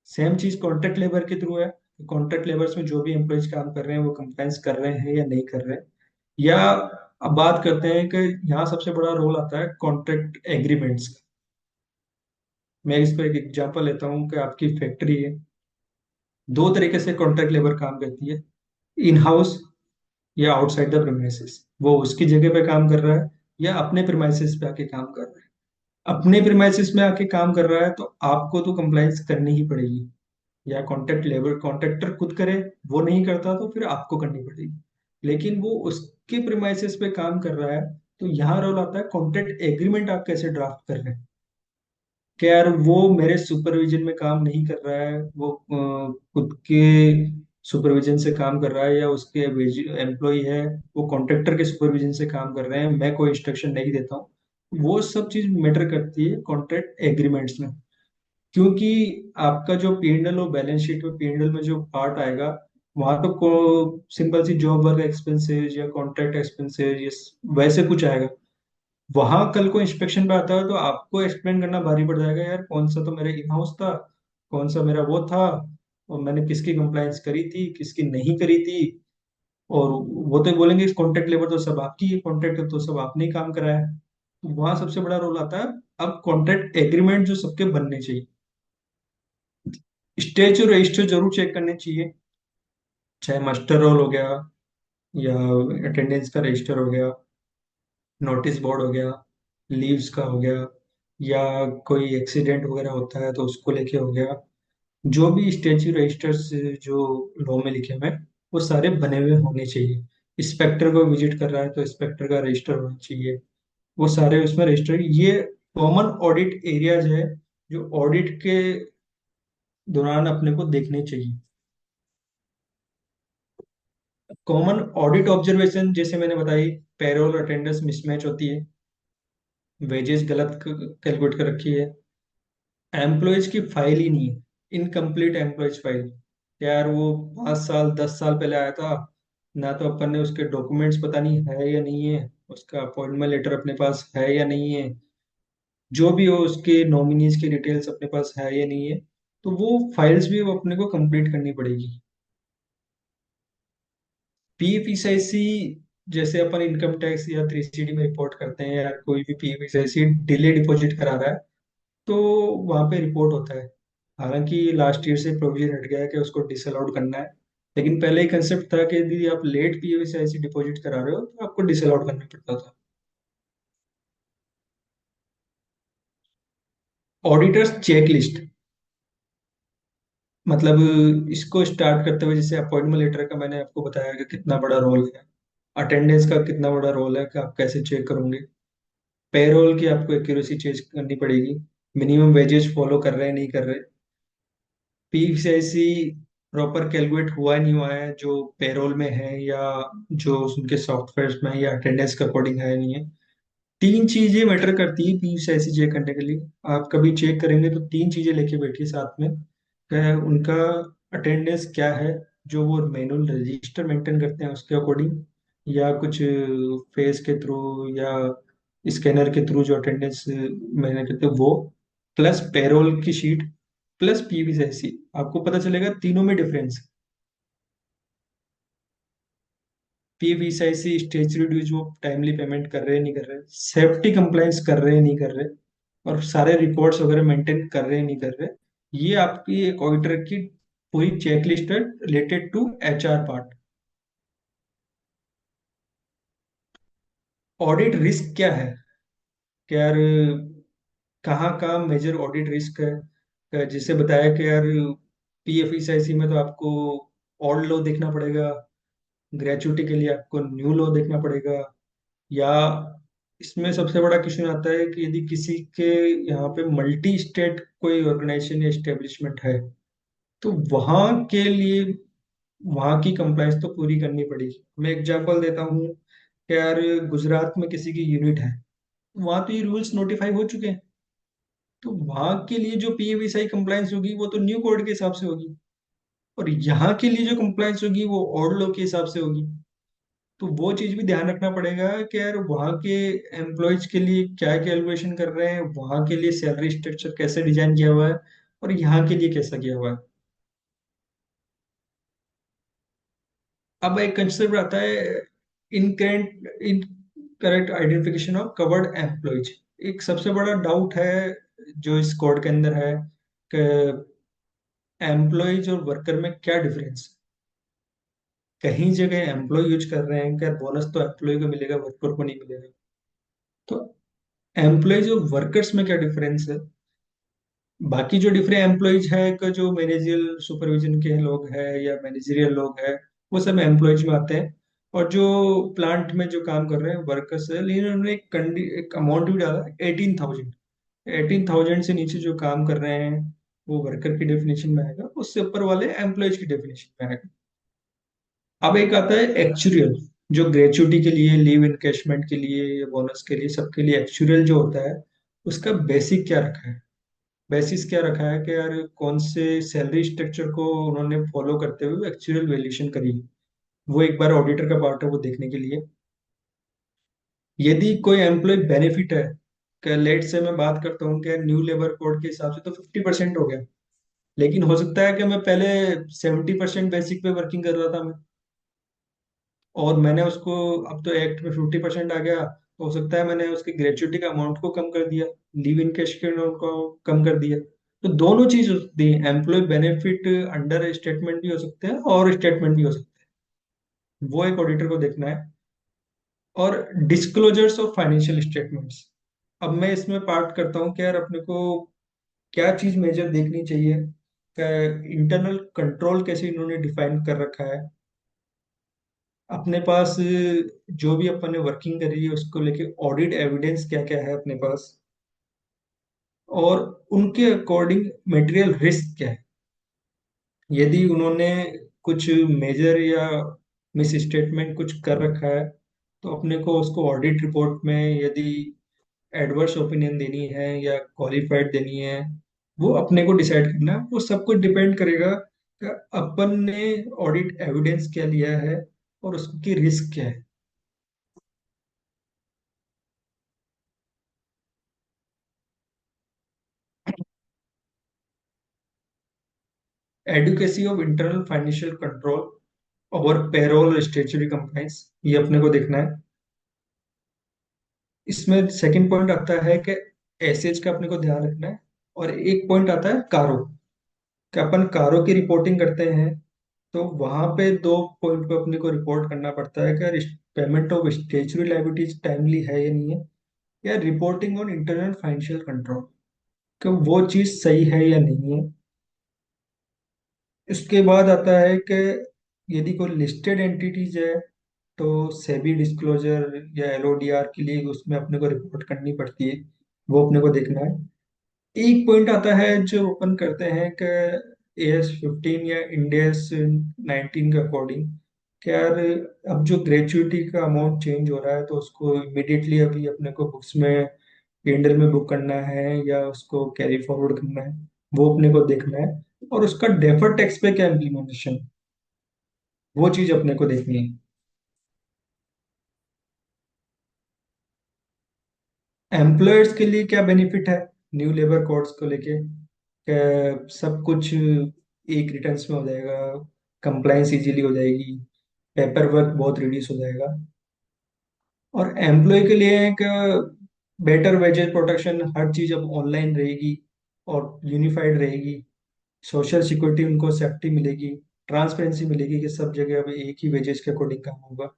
सेम चीज कॉन्ट्रैक्ट लेबर के थ्रू है। कॉन्ट्रैक्ट लेबर्स में जो भी एम्प्लॉयज काम कर रहे हैं, वो कंप्लायंस कर रहे हैं या नहीं कर रहे हैं, या अब बात करते हैं कि यहाँ सबसे बड़ा रोल आता है कॉन्ट्रैक्ट एग्रीमेंट्स का। मैं इस पर एक एग्जांपल लेता हूँ कि आपकी फैक्ट्री है, दो तरीके से कॉन्ट्रैक्ट लेबर काम करती है, इन हाउस या आउटसाइड द प्रीमाइसेस। वो उसकी जगह पे काम कर रहा है, या अपने प्रीमाइसेस पे आके काम कर रहा है। अपने प्रीमाइसेस में आके काम कर रहा है तो आपको तो कंप्लाइंस करनी ही पड़ेगी, या कॉन्ट्रैक्ट लेबर कॉन्ट्रैक्टर खुद करे, वो नहीं करता तो फिर आपको करनी पड़ेगी। लेकिन वो उसके प्रीमाइसेस पे काम कर रहा है, तो यहाँ रोल आता है कॉन्ट्रैक्ट एग्रीमेंट आप कैसे ड्राफ्ट कर रहे हैं। कि यार वो मेरे सुपरविजन में काम नहीं कर रहा है, वो खुद के सुपरविजन से काम कर रहा है, या उसके एम्प्लॉय है, वो कॉन्ट्रैक्टर के सुपरविजन से काम कर रहे हैं, मैं कोई इंस्ट्रक्शन नहीं देता हूँ। वो सब चीज मैटर करती है कॉन्ट्रैक्ट एग्रीमेंट्स में। क्योंकि आपका जो पीएनएल और बैलेंस शीट में पीएनएल में जो पार्ट आएगा, वहां तो को सिंपल सी जॉब वर्क एक्सपेंसेस या कॉन्ट्रैक्ट एक्सपेंसेस, ये वैसे कुछ आएगा। वहां कल को इंस्पेक्शन पे आता है तो आपको एक्सप्लेन करना भारी पड़ जाएगा, यार कौन सा तो मेरा इन हाउस था, कौन सा मेरा वो था, और मैंने किसकी कंप्लायंस करी थी, किसकी नहीं करी थी। और वो तो बोलेंगे इस कॉन्ट्रैक्ट लेबर तो सब आपकी है, कॉन्ट्रैक्ट तो सब आपने ही काम कराया है। तो वहां सबसे बड़ा रोल आता है। अब कॉन्ट्रैक्ट एग्रीमेंट जो सबके बनने चाहिए, स्टेज और रजिस्टर जरूर चेक करने चाहिए, चाहे मास्टर रोल हो गया, या अटेंडेंस का रजिस्टर हो गया, नोटिस बोर्ड हो गया, लीव्स का हो गया, या कोई एक्सीडेंट वगैरह होता है तो उसको लेके हो गया। जो भी स्टेच्यू रजिस्टर्स जो लॉ में लिखे हुए हैं, वो सारे बने हुए होने चाहिए। इंस्पेक्टर को विजिट कर रहा है तो इंस्पेक्टर का रजिस्टर होना चाहिए। वो सारे उसमें रजिस्टर, ये कॉमन ऑडिट एरियाज है जो ऑडिट के दौरान अपने को देखने चाहिए। कॉमन ऑडिट ऑब्जर्वेशन जैसे मैंने बताई, पेरोल अटेंडेंस मिसमैच होती है, वेजेस गलत कैलकुलेट कर रखी है, एम्प्लॉयज की फाइल ही नहीं है, इनकम्प्लीट एम्प्लॉयज फाइल। यार वो 5 साल 10 साल पहले आया था, ना तो अपन ने उसके डॉक्यूमेंट्स पता नहीं है या नहीं है, उसका अपॉइंटमेंट लेटर अपने पास है या नहीं है, जो भी हो उसके नॉमिनीज की डिटेल्स अपने पास है या नहीं है। तो वो फाइल्स भी वो अपने को कंप्लीट करनी पड़ेगी। पीएफईसीआईसी, जैसे अपन इनकम टैक्स या 3CD में रिपोर्ट करते हैं, या कोई भी पीएफईसीआईसी डिले डिपॉजिट करा रहा है, तो वहां पे रिपोर्ट होता है। हालांकि लास्ट ईयर से प्रोविजन हट गया है कि उसको डिसअलाउड करना है, लेकिन पहले ही कंसेप्ट था कि यदि आप लेट पीएफआईसी डिपॉजिट करा रहे हो तो आपको डिसअलाउड करना पड़ता था। ऑडिटर्स चेक लिस्ट, मतलब इसको स्टार्ट करते हुए जैसे अपॉइंटमेंट लेटर का मैंने आपको बताया कि कितना बड़ा रोल है, अटेंडेंस का कितना बड़ा रोल है कि आप कैसे चेक करोगे, पेरोल की आपको एक्यूरेसी चेक करनी पड़ेगी, मिनिमम वेजेस फॉलो कर रहे हैं नहीं कर रहे, पीसीआईसी प्रॉपर कैलकुलेट हुआ नहीं हुआ है जो पेरोल में है, या जो उनके सॉफ्टवेयर में है, या अटेंडेंस के अकॉर्डिंग है नहीं है। तीन चीजें मैटर करती है पीसीआईसी चेक करने के लिए। आप कभी चेक करेंगे तो तीन चीजें लेके बैठिए साथ में, कि उनका अटेंडेंस क्या है, जो वो मैनुअल रजिस्टर मेंटेन करते हैं उसके अकॉर्डिंग, या कुछ फेस के थ्रू या स्कैनर के थ्रू जो अटेंडेंस मैंने करते हैं वो, प्लस पेरोल की शीट, प्लस पीवीएसआईसी। आपको पता चलेगा तीनों में डिफरेंस। पीवीएसआईसी स्टेचुरी ड्यूज वो टाइमली पेमेंट कर रहे हैं नहीं कर रहे, सेफ्टी कंप्लायंस कर रहे हैं नहीं कर रहे, और सारे रिकॉर्ड्स वगैरह मेंटेन कर रहे हैं नहीं कर रहे। ये आपकी एक ऑडिटर की पूरी चेकलिस्ट है related to HR part. Audit risk क्या है कि यार, कहाँ कहाँ मेजर ऑडिट रिस्क है, जिसे बताया कि यार पीएफईसीआईसी में तो आपको ओल्ड लॉ देखना पड़ेगा, ग्रेचुइटी के लिए आपको न्यू लॉ देखना पड़ेगा, या इसमें सबसे बड़ा क्वेश्चन आता है कि यदि किसी के यहाँ पे मल्टी स्टेट कोई ऑर्गेनाइजेशन या एस्टेब्लिशमेंट है, तो वहाँ के लिए वहाँ की कंप्लायंस तो पूरी करनी पड़ेगी। मैं एग्जांपल देता हूँ कि यार गुजरात में किसी की यूनिट है, वहाँ तो ये रूल्स नोटिफाई हो चुके हैं, तो वहाँ के लिए जो पीएवीसाई कंप्लायंस होगी वो तो न्यू कोड के हिसाब से होगी, और यहाँ के लिए जो कंप्लायंस होगी वो ओल्ड लॉ के हिसाब से होगी। तो वो चीज भी ध्यान रखना पड़ेगा कि यार वहाँ के एम्प्लॉयज के लिए क्या कैलकुलेशन कर रहे हैं, वहाँ के लिए सैलरी स्ट्रक्चर कैसे डिजाइन किया हुआ है, और यहाँ के लिए कैसा किया हुआ है। अब एक कंसेप्ट आता है in correct identification of covered employees. एक सबसे बड़ा डाउट है जो इस कोड के अंदर है कि एम्प्लॉयज और वर्कर में क्या डिफरेंस। कहीं जगह एम्प्लॉय यूज कर रहे हैं क्या बोनस तो एम्प्लॉय को मिलेगा वर्कर को नहीं मिलेगा, तो एम्प्लॉयज और वर्कर्स में क्या डिफरेंस है। बाकी जो डिफरेंट एम्प्लॉयज है का जो मैनेजरियल सुपरविजन के लोग हैं या मैनेजरियल लोग हैं, वो सब एम्प्लॉयज में आते हैं। और जो प्लांट में जो काम कर रहे हैं वर्कर्स है, लेकिन उन्होंने एक अमाउंट भी डाला 18,000। 18,000 से नीचे जो काम कर रहे हैं वो वर्कर की डेफिनेशन में आएगा, उससे ऊपर वाले एम्प्लॉयज की डेफिनेशन में आएगा। अब एक आता है एक्चुरियल, जो ग्रेचुटी के लिए, लीव इनकैशमेंट के लिए या बोनस के लिए, सबके लिए एक्चुरियल जो होता है, उसका बेसिक क्या रखा है। बेसिस क्या रखा है कि यार कौन से सैलरी स्ट्रक्चर को उन्होंने फॉलो करते हुए एक्चुअल वैल्यूएशन करी, वो एक बार ऑडिटर का पार्ट है वो देखने के लिए। यदि कोई एम्प्लॉय बेनिफिट है, कि लेट से मैं बात करता हूँ कि न्यू लेबर कोड के हिसाब से तो 50% हो गया, लेकिन हो सकता है कि मैं पहले 70% बेसिक पे वर्किंग कर रहा था मैं, और मैंने उसको, अब तो एक्ट में 50% आ गया, तो हो सकता है मैंने उसकी ग्रेचुइटी का अमाउंट को कम कर दिया, लीव इन कैश के अमाउंट को कम कर दिया। तो दोनों चीज हो सकती है, एम्प्लॉय बेनिफिट अंडर स्टेटमेंट भी हो सकते हैं और स्टेटमेंट भी हो सकते हैं, वो एक ऑडिटर को देखना है। और डिस्क्लोजर्स ऑफ फाइनेंशियल स्टेटमेंट्स। अब मैं इसमें पार्ट करता हूँ कि यार अपने को क्या चीज मेजर देखनी चाहिए, इंटरनल कंट्रोल कैसे इन्होंने डिफाइन कर रखा है, अपने पास जो भी अपन ने वर्किंग करी है उसको लेके ऑडिट एविडेंस क्या क्या है अपने पास, और उनके अकॉर्डिंग मटेरियल रिस्क क्या है। यदि उन्होंने कुछ मेजर या मिस स्टेटमेंट कुछ कर रखा है, तो अपने को उसको ऑडिट रिपोर्ट में यदि एडवर्स ओपिनियन देनी है या क्वालिफाइड देनी है, वो अपने को डिसाइड करना है। वो सब कुछ डिपेंड करेगा कि अपन ने ऑडिट एविडेंस क्या लिया है और उसकी रिस्क क्या है। Adequacy of internal financial control और पेरोल और स्टेचुरी कंप्लाइंस, ये अपने को देखना है। इसमें सेकंड पॉइंट आता है कि एसेज का अपने को ध्यान रखना है, और एक पॉइंट आता है कारो। कि अपन कारों की रिपोर्टिंग करते हैं, तो वहां पे दो पॉइंट पे अपने को रिपोर्ट करना पड़ता है कि payment of statutory liabilities timely है या नहीं है, या reporting on internal financial control, कि वो चीज सही है या नहीं है। इसके बाद आता है कि यदि कोई लिस्टेड एंटिटीज है, तो सेबी डिस्क्लोजर या एलओडीआर के लिए उसमें अपने को रिपोर्ट करनी पड़ती है, वो अपने को देखना है। एक पॉइंट आता है जो ओपन करते हैं कि AS 15 या इंडेस 19 के अकॉर्डिंग, कि यार अब जो ग्रेचुइटी का अमाउंट चेंज हो रहा है, तो उसको इमिडिएटली अभी अपने को बुक्स में पेंडल में बुक करना है या उसको कैरी फॉरवर्ड करना है, वो अपने को देखना है। और उसका डेफर टैक्स पे क्या इम्प्लीमेंटेशन, वो चीज अपने को देखनी है। एम्प्लॉयर्स के लिए क्या बेनिफिट है न्यू लेबर कोड्स को लेके, कि सब कुछ एक रिटर्न्स में हो जाएगा, कंप्लायंस इजीली हो जाएगी, पेपर वर्क बहुत रिड्यूस हो जाएगा। और एम्प्लॉय के लिए एक बेटर वेजेस प्रोटेक्शन, हर चीज अब ऑनलाइन रहेगी और यूनिफाइड रहेगी। सोशल सिक्योरिटी उनको सेफ्टी मिलेगी, ट्रांसपेरेंसी मिलेगी कि सब जगह अब एक ही वेजेस के अकॉर्डिंग काम होगा।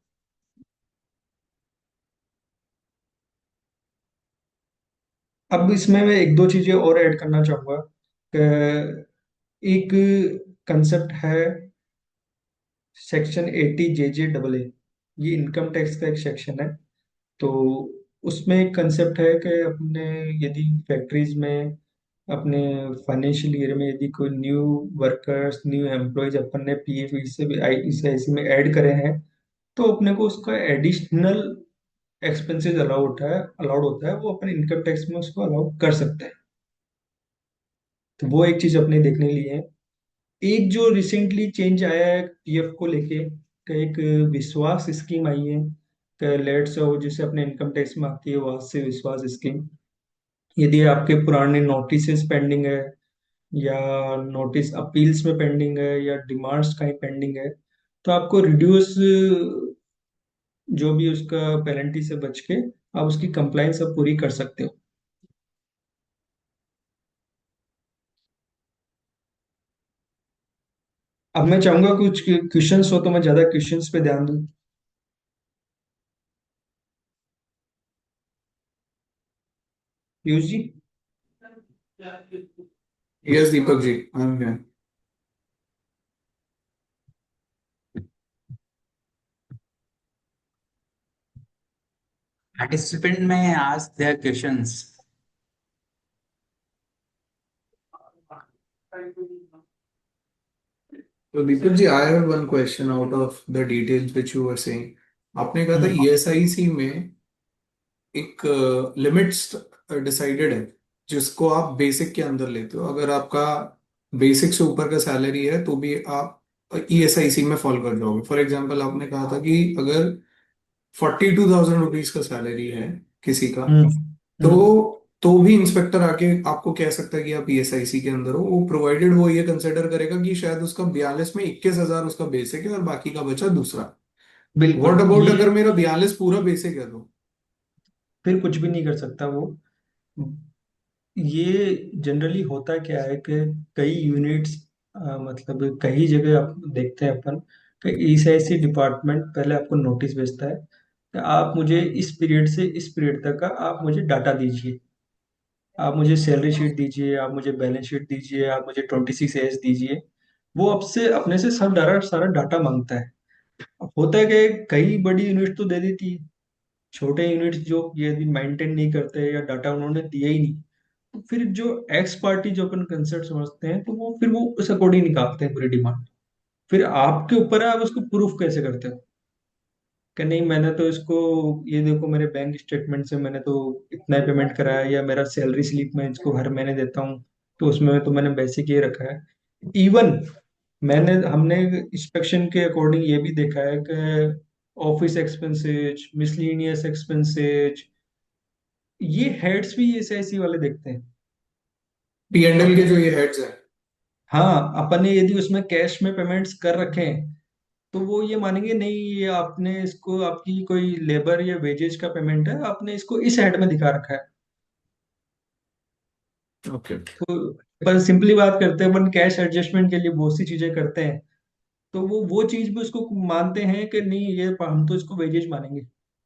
अब इसमें मैं एक दो चीजें और ऐड करना चाहूंगा कि एक कंसेप्ट है सेक्शन 80 JJ AA। ये इनकम टैक्स का एक सेक्शन है। तो उसमें एक कंसेप्ट है कि अपने यदि फैक्ट्रीज में अपने फाइनेंशियल ईयर में यदि कोई न्यू वर्कर्स, न्यू एम्प्लॉयज अपन ने पीएफ से भी ICICI में ऐड करे हैं, तो अपने को उसका एडिशनल एक्सपेंसेस अलाउड होता है, वो अपन इनकम टैक्स में उसको अलाउ कर सकते हैं। तो वो एक चीज अपने देखने लिए है। एक जो रिसेंटली चेंज आया है पीएफ को लेके, का एक विश्वास स्कीम आई है, कि लेट्स से जिसे अपने इनकम टैक्स में आती है, वहां से विश्वास स्कीम। यदि आपके पुराने नोटिस पेंडिंग है, या नोटिस अपील्स में पेंडिंग है, या डिमांड्स कहीं पेंडिंग है, तो आपको रिड्यूस जो भी उसका पेनल्टी से बच के आप उसकी कंप्लाइंस अब पूरी कर सकते हो। अब मैं चाहूंगा कुछ क्वेश्चंस हो तो मैं ज्यादा क्वेश्चंस पे ध्यान दूं। Piyush ji. Yes, Deepak ji, I'm here. Participant may ask their questions. So Deepak ji, I have one question out of the details which you were saying. आपने कहा था हम्म। ESIC में एक लिमिट्स डिसाइडेड है जिसको आप बेसिक के अंदर लेते हो। अगर आपका बेसिक से ऊपर का सैलरी है तो भी आप ESIC में फॉल कर जाओगे। फॉर एग्जांपल आपने कहा था कि अगर 42,000 रुपीज का सैलरी है किसी का, हम्म। हम्म। तो भी इंस्पेक्टर आके आपको कह सकता है कि आप ESIC के अंदर हो, वो प्रोवाइडेड वो ये कंसिडर करेगा कि शायद उसका 42 में 21,000 उसका बेसिक है और बाकी का बचा दूसरा। व्हाट बिल्कुल। अबाउट ये अगर मेरा 42 पूरा बेसिक है तो? फिर कुछ भी नहीं कर सकता वो। ये जनरली होता क्या है कि कई यूनिट्स, मतलब कई जगह आप देखते हैं अपन कि ECIC डिपार्टमेंट पहले आपको नोटिस भेजता है कि आप मुझे इस पीरियड से इस पीरियड तक का आप मुझे डाटा दीजिए, आप मुझे सैलरी शीट दीजिए, आप मुझे बैलेंस शीट दीजिए, आप मुझे 26 AS दीजिए। वो आपसे अपने से सब सारा डाटा मांगता है। अब होता है कि कई बड़ी यूनिट तो दे देती है, छोटे यूनिट्स जो यदि मेंटेन नहीं करते या डाटा उन्होंने दिया ही नहीं, तो फिर जो एक्स पार्टी जो अपन कंसर्ट समझते हैं, तो वो फिर वो उस अकॉर्डिंग निकालते हैं पूरी डिमांड। फिर आपके ऊपर है, आप उसको प्रूफ कैसे करते हो कि नहीं मैंने तो इसको, ये देखो मेरे बैंक स्टेटमेंट से मैंने तो इतना ही पेमेंट कराया, या मेरा सैलरी स्लिप में इसको हर महीने देता हूँ, तो उसमें तो मैंने बेसिक ये रखा है। इवन हमने इंस्पेक्शन के अकॉर्डिंग ये भी देखा है कि ऑफिस एक्सपेंसेज, मिसलिनियस एक्सपेंसेज, ये हेड्स भी SIC वाले देखते हैं। P&L के अपने, जो ये हेड्स हैं। हाँ, अपन ने यदि उसमें कैश में पेमेंट्स कर रखे हैं, तो वो ये मानेंगे नहीं ये आपने इसको, आपकी कोई लेबर या वेजेज का पेमेंट है, आपने इसको इस हेड में दिखा रखा है। ओके। तो पर सिंपली बात करते हैं अपन, कैश एडजस्टमेंट के लिए बहुत सी चीजें करते हैं, तो वो चीज भी उसको मानते हैं कि नहीं, ये हम तो इसको वेजेज मानेंगे,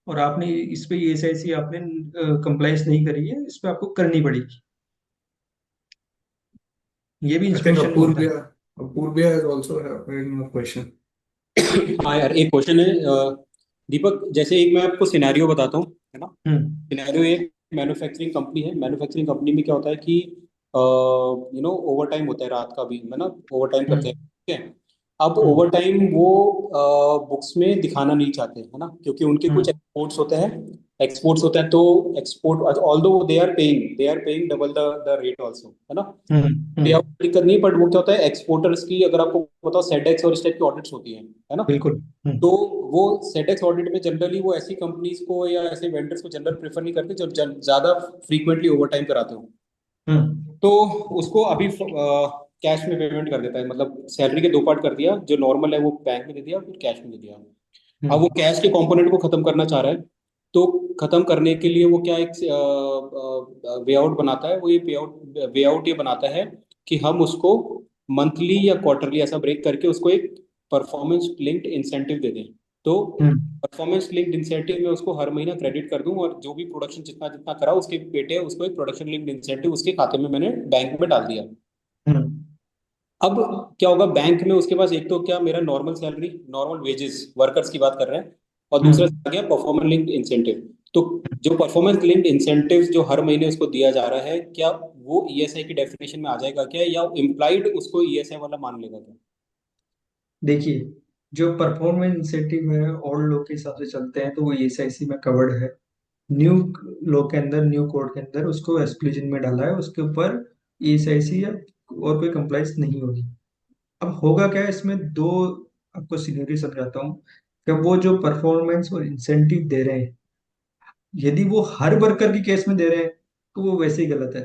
और आपने इस पे ये ऐसी आपने कंप्लाइंस नहीं करी है, इस पे आपको करनी पड़ेगी। ये भी आई थिंक इंस्पेक्शन में होता है। Apurvia is also having a question. हाँ यार, एक क्वेश्चन है दीपक। जैसे एक मैं आपको सिनेरियो बताता हूँ, है ना। हम्म। सिनेरियो, एक मैन्युफैक्चरिंग कंपनी है। मैन्युफैक्चरिंग कंपनी में क्या होता है कि ओवर टाइम होता है रात का भी, है ना। ओवर टाइम करते हैं, हम्म। ठीक है। अब हम्म। ओवर टाइम वो बुक्स में दिखाना नहीं चाहते, है ना, क्योंकि उनके कुछ हम्म। एक्सपोर्ट्स होते हैं तो export, although they are paying double the rate also, है ना। हम्म। पे हम्म। आउट दिक्कत नहीं है, बट वो क्या होता है एक्सपोर्टर्स की, अगर आपको बताओ सेडेक्स और इस टाइप की ऑडिट्स होती हैं, है ना। बिल्कुल। तो वो सेडेक्स ऑडिट में जनरली वो ऐसी कंपनीज को या ऐसे वेंडर्स को जनरल प्रेफर नहीं करते जो ज्यादा फ्रीक्वेंटली ओवर टाइम कराते हो। हम्म। तो उसको अभी कैश में पेमेंट कर देता है, मतलब सैलरी के दो पार्ट कर दिया, जो नॉर्मल है वो बैंक में दे दिया, फिर कैश में दे दिया। अब वो हम्म। कैश के कंपोनेंट को खत्म करना चाह रहा है। तो खत्म करने के लिए वो क्या एक वे आउट बनाता है, वो ये वे आउट ये बनाता है कि हम उसको मंथली या क्वार्टरली ऐसा ब्रेक करके उसको एक परफॉर्मेंस लिंक्ड इंसेंटिव दे दें। तो हम्म। परफॉर्मेंस लिंक्ड इंसेंटिव में उसको हर महीना क्रेडिट कर दूं, और जो भी प्रोडक्शन जितना जितना करा उसके पेटे उसको एक प्रोडक्शन लिंक्ड इंसेंटिव उसके खाते में मैंने बैंक में डाल दिया। हम्म। अब क्या होगा, बैंक में उसके पास एक तो क्या मेरा normal salary, normal wages workers की बात कर रहे हैं, और दूसरा हम्म। आ गया परफॉर्मेंस लिंक्ड इंसेंटिव। तो जो परफॉर्मेंस लिंक्ड इंसेंटिव जो हर महीने उसको दिया जा रहा है, क्या वो ईएसआई की डेफिनेशन में आ जाएगा क्या, या इम्प्लाइड उसको ईएसआई वाला मान लेगा क्या? देखिए, जो परफॉर्मेंस इंसेंटिव है ओल्ड लॉ के हिसाब से चलते हैं तो वो ईएसआईसी में कवर्ड है। न्यू लॉ के अंदर, न्यू कोड के अंदर उसको एक्सक्लूजन में डाला है, उसके ऊपर ईएसआईसी या और कोई कंप्लाइंस नहीं होगी। अब होगा क्या, इसमें दो आपको सिनेरियो समझाता हूँ कि वो जो परफॉर्मेंस और इंसेंटिव दे रहे हैं, यदि वो हर वर्कर की केस में दे रहे हैं तो वो वैसे ही गलत है।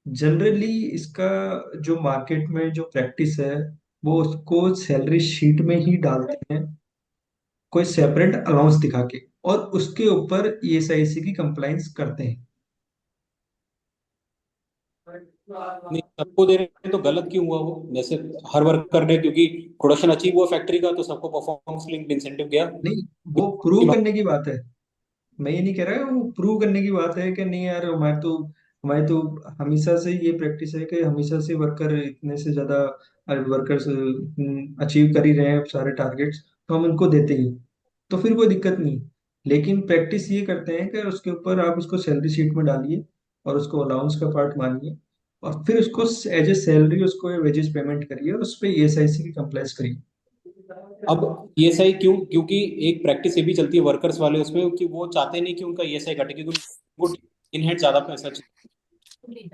जनरली इसका जो मार्केट में जो प्रैक्टिस है, वो उसको सैलरी शीट में ही डालते हैं, कोई सेपरेट अलाउंस दिखा के, और उसके ऊपर ईएसआईसी की कंप्लाइंस करते हैं। नहीं, सबको दे रहे हैं तो गलत क्यों हुआ वो? जैसे हर वर्कर ने, क्योंकि प्रोडक्शन अचीव हुआ फैक्ट्री का, तो सबको परफॉर्मेंस लिंक्ड इंसेंटिव गया। नहीं, वो प्रूव करने की बात है। मैं ये नहीं कह रहा, वो प्रूव करने की बात है कि नहीं यार, हमारे तो हमेशा से ये प्रैक्टिस है कि हमेशा से वर्कर इतने से ज्यादा वर्कर्स अचीव कर ही रहे हैं सारे टारगेट्स, तो हम उनको देते ही, तो फिर कोई दिक्कत नहीं। लेकिन प्रैक्टिस ये करते हैं कि उसके ऊपर आप उसको सैलरी शीट में डालिए, और उसको अलाउंस का पार्ट मानिए, और फिर उसको एज ए सैलरी उसको वेजेस पेमेंट करिए, और उस पर ईएसआईसी की कंप्लाइंस करिए। अब ईएसआई क्यों? क्योंकि एक प्रैक्टिस ये भी चलती है वर्कर्स वाले उसमें कि वो चाहते नहीं कि उनका ईएसआई कटे, क्योंकि वो इन हैंड ज्यादा पैसा चाहिए।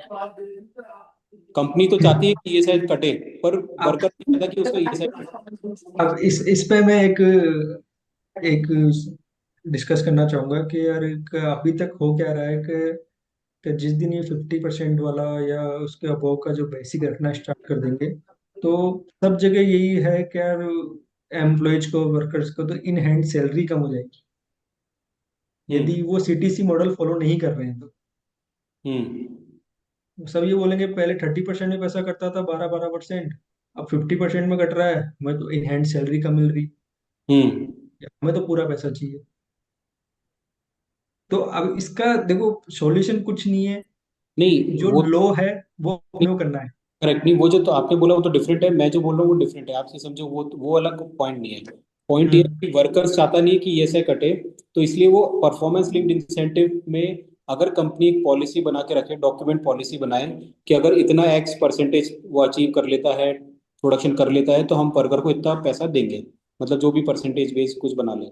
कंपनी तो चाहती है कि ईएसआई कटे, पर अब वर्कर नहीं चाहता कि उसका ईएसआई कटे। अब इस पे मैं एक एक डिस्कस करना चाहूंगा कि यार अभी तक हो क्या रहा है कि जिस दिन ये 50% वाला या उसके अबव का जो बेसिक रखना स्टार्ट कर देंगे, तो सब जगह यही है कि यार एम्प्लॉयज को, वर्कर्स को तो इन हैंड सैलरी कम हो जाएगी, यदि हम्म। वो सीटीसी मॉडल फॉलो नहीं कर रहे हैं तो। हम्म। सब ये बोलेंगे पहले 30% में पैसा कटता था, 12-12%, अब 50% में कट रहा है, हमें तो इन हैंड सैलरी कम मिल रही, हम्म। हमें तो पूरा पैसा चाहिए। तो अब इसका देखो, सॉल्यूशन कुछ नहीं है, नहीं जो वो लो है वो फॉलो करना है। करेक्ट नहीं, वो जो तो आपने बोला वो तो डिफरेंट है, मैं जो बोल रहा हूँ वो डिफरेंट है, आपसे समझो, वो अलग पॉइंट नहीं है। पॉइंट ये हम्म। है कि वर्कर्स चाहता नहीं है कि ये से कटे, तो इसलिए वो परफॉर्मेंस लिंक्ड इंसेंटिव में अगर कंपनी एक पॉलिसी बना के रखे, डॉक्यूमेंट पॉलिसी बनाए कि अगर इतना एक्स परसेंटेज वो अचीव कर लेता है, प्रोडक्शन कर लेता है, तो हम वर्कर को इतना पैसा देंगे, मतलब जो भी परसेंटेज बेस कुछ बना ले।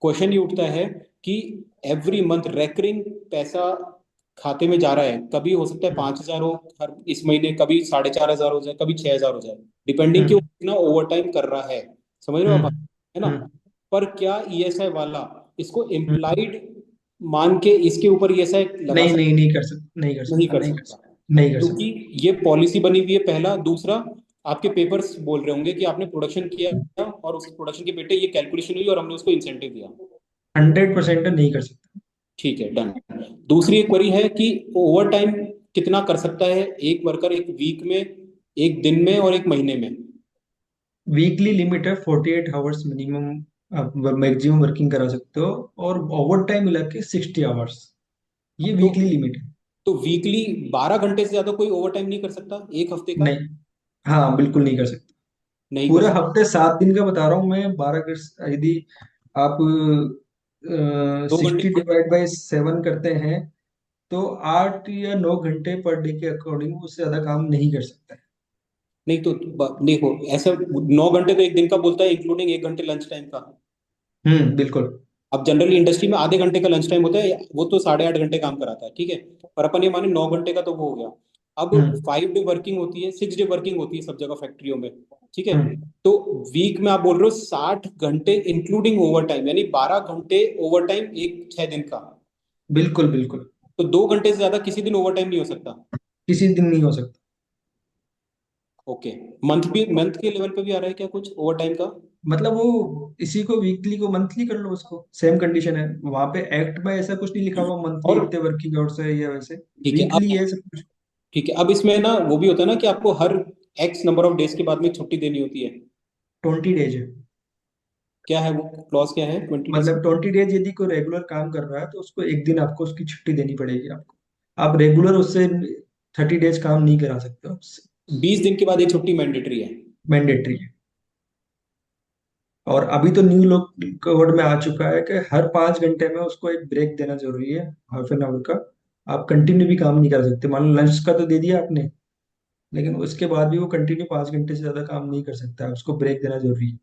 क्वेश्चन ये उठता है कि एवरी मंथ रेकरिंग पैसा खाते में जा रहा है, कभी हो सकता है हम्म। 5,000 हो हर इस महीने, कभी 4,500 हो जाए, कभी 6,000 हो जाए, डिपेंडिंग कि वो हम्म। कितना ओवर टाइम कर रहा है। समझ रहे हो आप, हम्म। है ना। हम्म। पर क्या ईएसआई वाला इसको हम्म। इम्प्लाइड मान के इसके ऊपर ईएसआई लगा नहीं, सकता? नहीं, नहीं कर सकता, नहीं कर नहीं सकता, कर नहीं कर सकता, सकता, नहीं कर क्योंकि सकता। ये पॉलिसी बनी हुई है, पहला। दूसरा, आपके पेपर्स बोल रहे होंगे कि आपने प्रोडक्शन किया और उस प्रोडक्शन के बेटे ये कैलकुलेशन हुई और हमने उसको इंसेंटिव दिया। 100% नहीं कर सकता। ठीक है, डन। दूसरी एक क्वेरी है कि ओवर टाइम कितना कर सकता है एक वर्कर एक वीक में, एक दिन में और एक महीने में? वीकली लिमिट है 48 आवर्स मिनिमम, आप मैक्सिमम वर्किंग करा सकते हो, और ओवर टाइम मिला के 60 आवर्स, ये तो वीकली लिमिट है। तो वीकली 12 घंटे से ज्यादा कोई ओवर टाइम नहीं कर सकता एक हफ्ते का? नहीं, हाँ बिल्कुल नहीं कर सकते। नहीं कर पूरे सकता। हफ्ते 7 दिन का बता रहा हूँ मैं, 12 यदि आप 2 घंटे। 60 डिवाइड बाय 7 करते हैं, तो 8 या 9 घंटे पर डे के अकॉर्डिंग उससे ज्यादा काम नहीं कर सकता है। नहीं तो देखो, ऐसा 9 घंटे तो एक दिन का बोलता है, इंक्लूडिंग 1 घंटे लंच टाइम का। बिल्कुल। अब जनरली इंडस्ट्री में आधे घंटे का लंच टाइम होता है, वो तो 8.5 घंटे काम कराता है, ठीक है। पर अपन ये माने 9 घंटे का, तो वो हो गया। अब हम्म 5 डे वर्किंग होती है, 6 डे वर्किंग होती है सब जगह फैक्ट्रियों में, ठीक है। हम्म तो वीक में आप बोल रहे हो 60 घंटे इंक्लूडिंग ओवर टाइम, यानी 12 घंटे ओवर टाइम एक 6 दिन का। बिल्कुल बिल्कुल। तो 2 घंटे से ज्यादा किसी दिन ओवर टाइम नहीं हो सकता। किसी दिन नहीं हो सकता। ओके। मंथ के लेवल पे भी आ रहा है क्या कुछ ओवर टाइम का? मतलब वो इसी को वीकली को मंथली कर लो, उसको सेम कंडीशन है, वहां पे एक्ट में ऐसा कुछ नहीं लिखा हुआ मंथली और इतने वर्किंग आवर्स है या वैसे। ठीक है वीकली अब है सब कुछ। ठीक है, अब इसमें ना वो भी होता है ना कि आपको हर एक्स नंबर ऑफ डेज के बाद में छुट्टी देनी होती है। 20 डेज है। क्या है वो क्लॉज, क्या है 20 डेज? मतलब 20 डेज यदि कोई रेगुलर काम कर रहा है तो उसको एक दिन आपको उसकी छुट्टी देनी पड़ेगी आपको। आप रेगुलर उससे 30 डेज काम नहीं करा सकते हो उससे। 20 दिन के बाद ये छुट्टी मैंडेटरी है? मैंडेटरी है। और अभी तो न्यू लॉ कोड में आ चुका है कि हर 5 घंटे में उसको एक ब्रेक देना जरूरी है, हाफ एन आवर का। आप कंटिन्यू भी काम नहीं कर सकते, मान लो लंच का तो दे दिया आपने, लेकिन उसके बाद भी वो कंटिन्यू 5 घंटे से ज्यादा काम नहीं कर सकता है, उसको ब्रेक देना जरूरी है।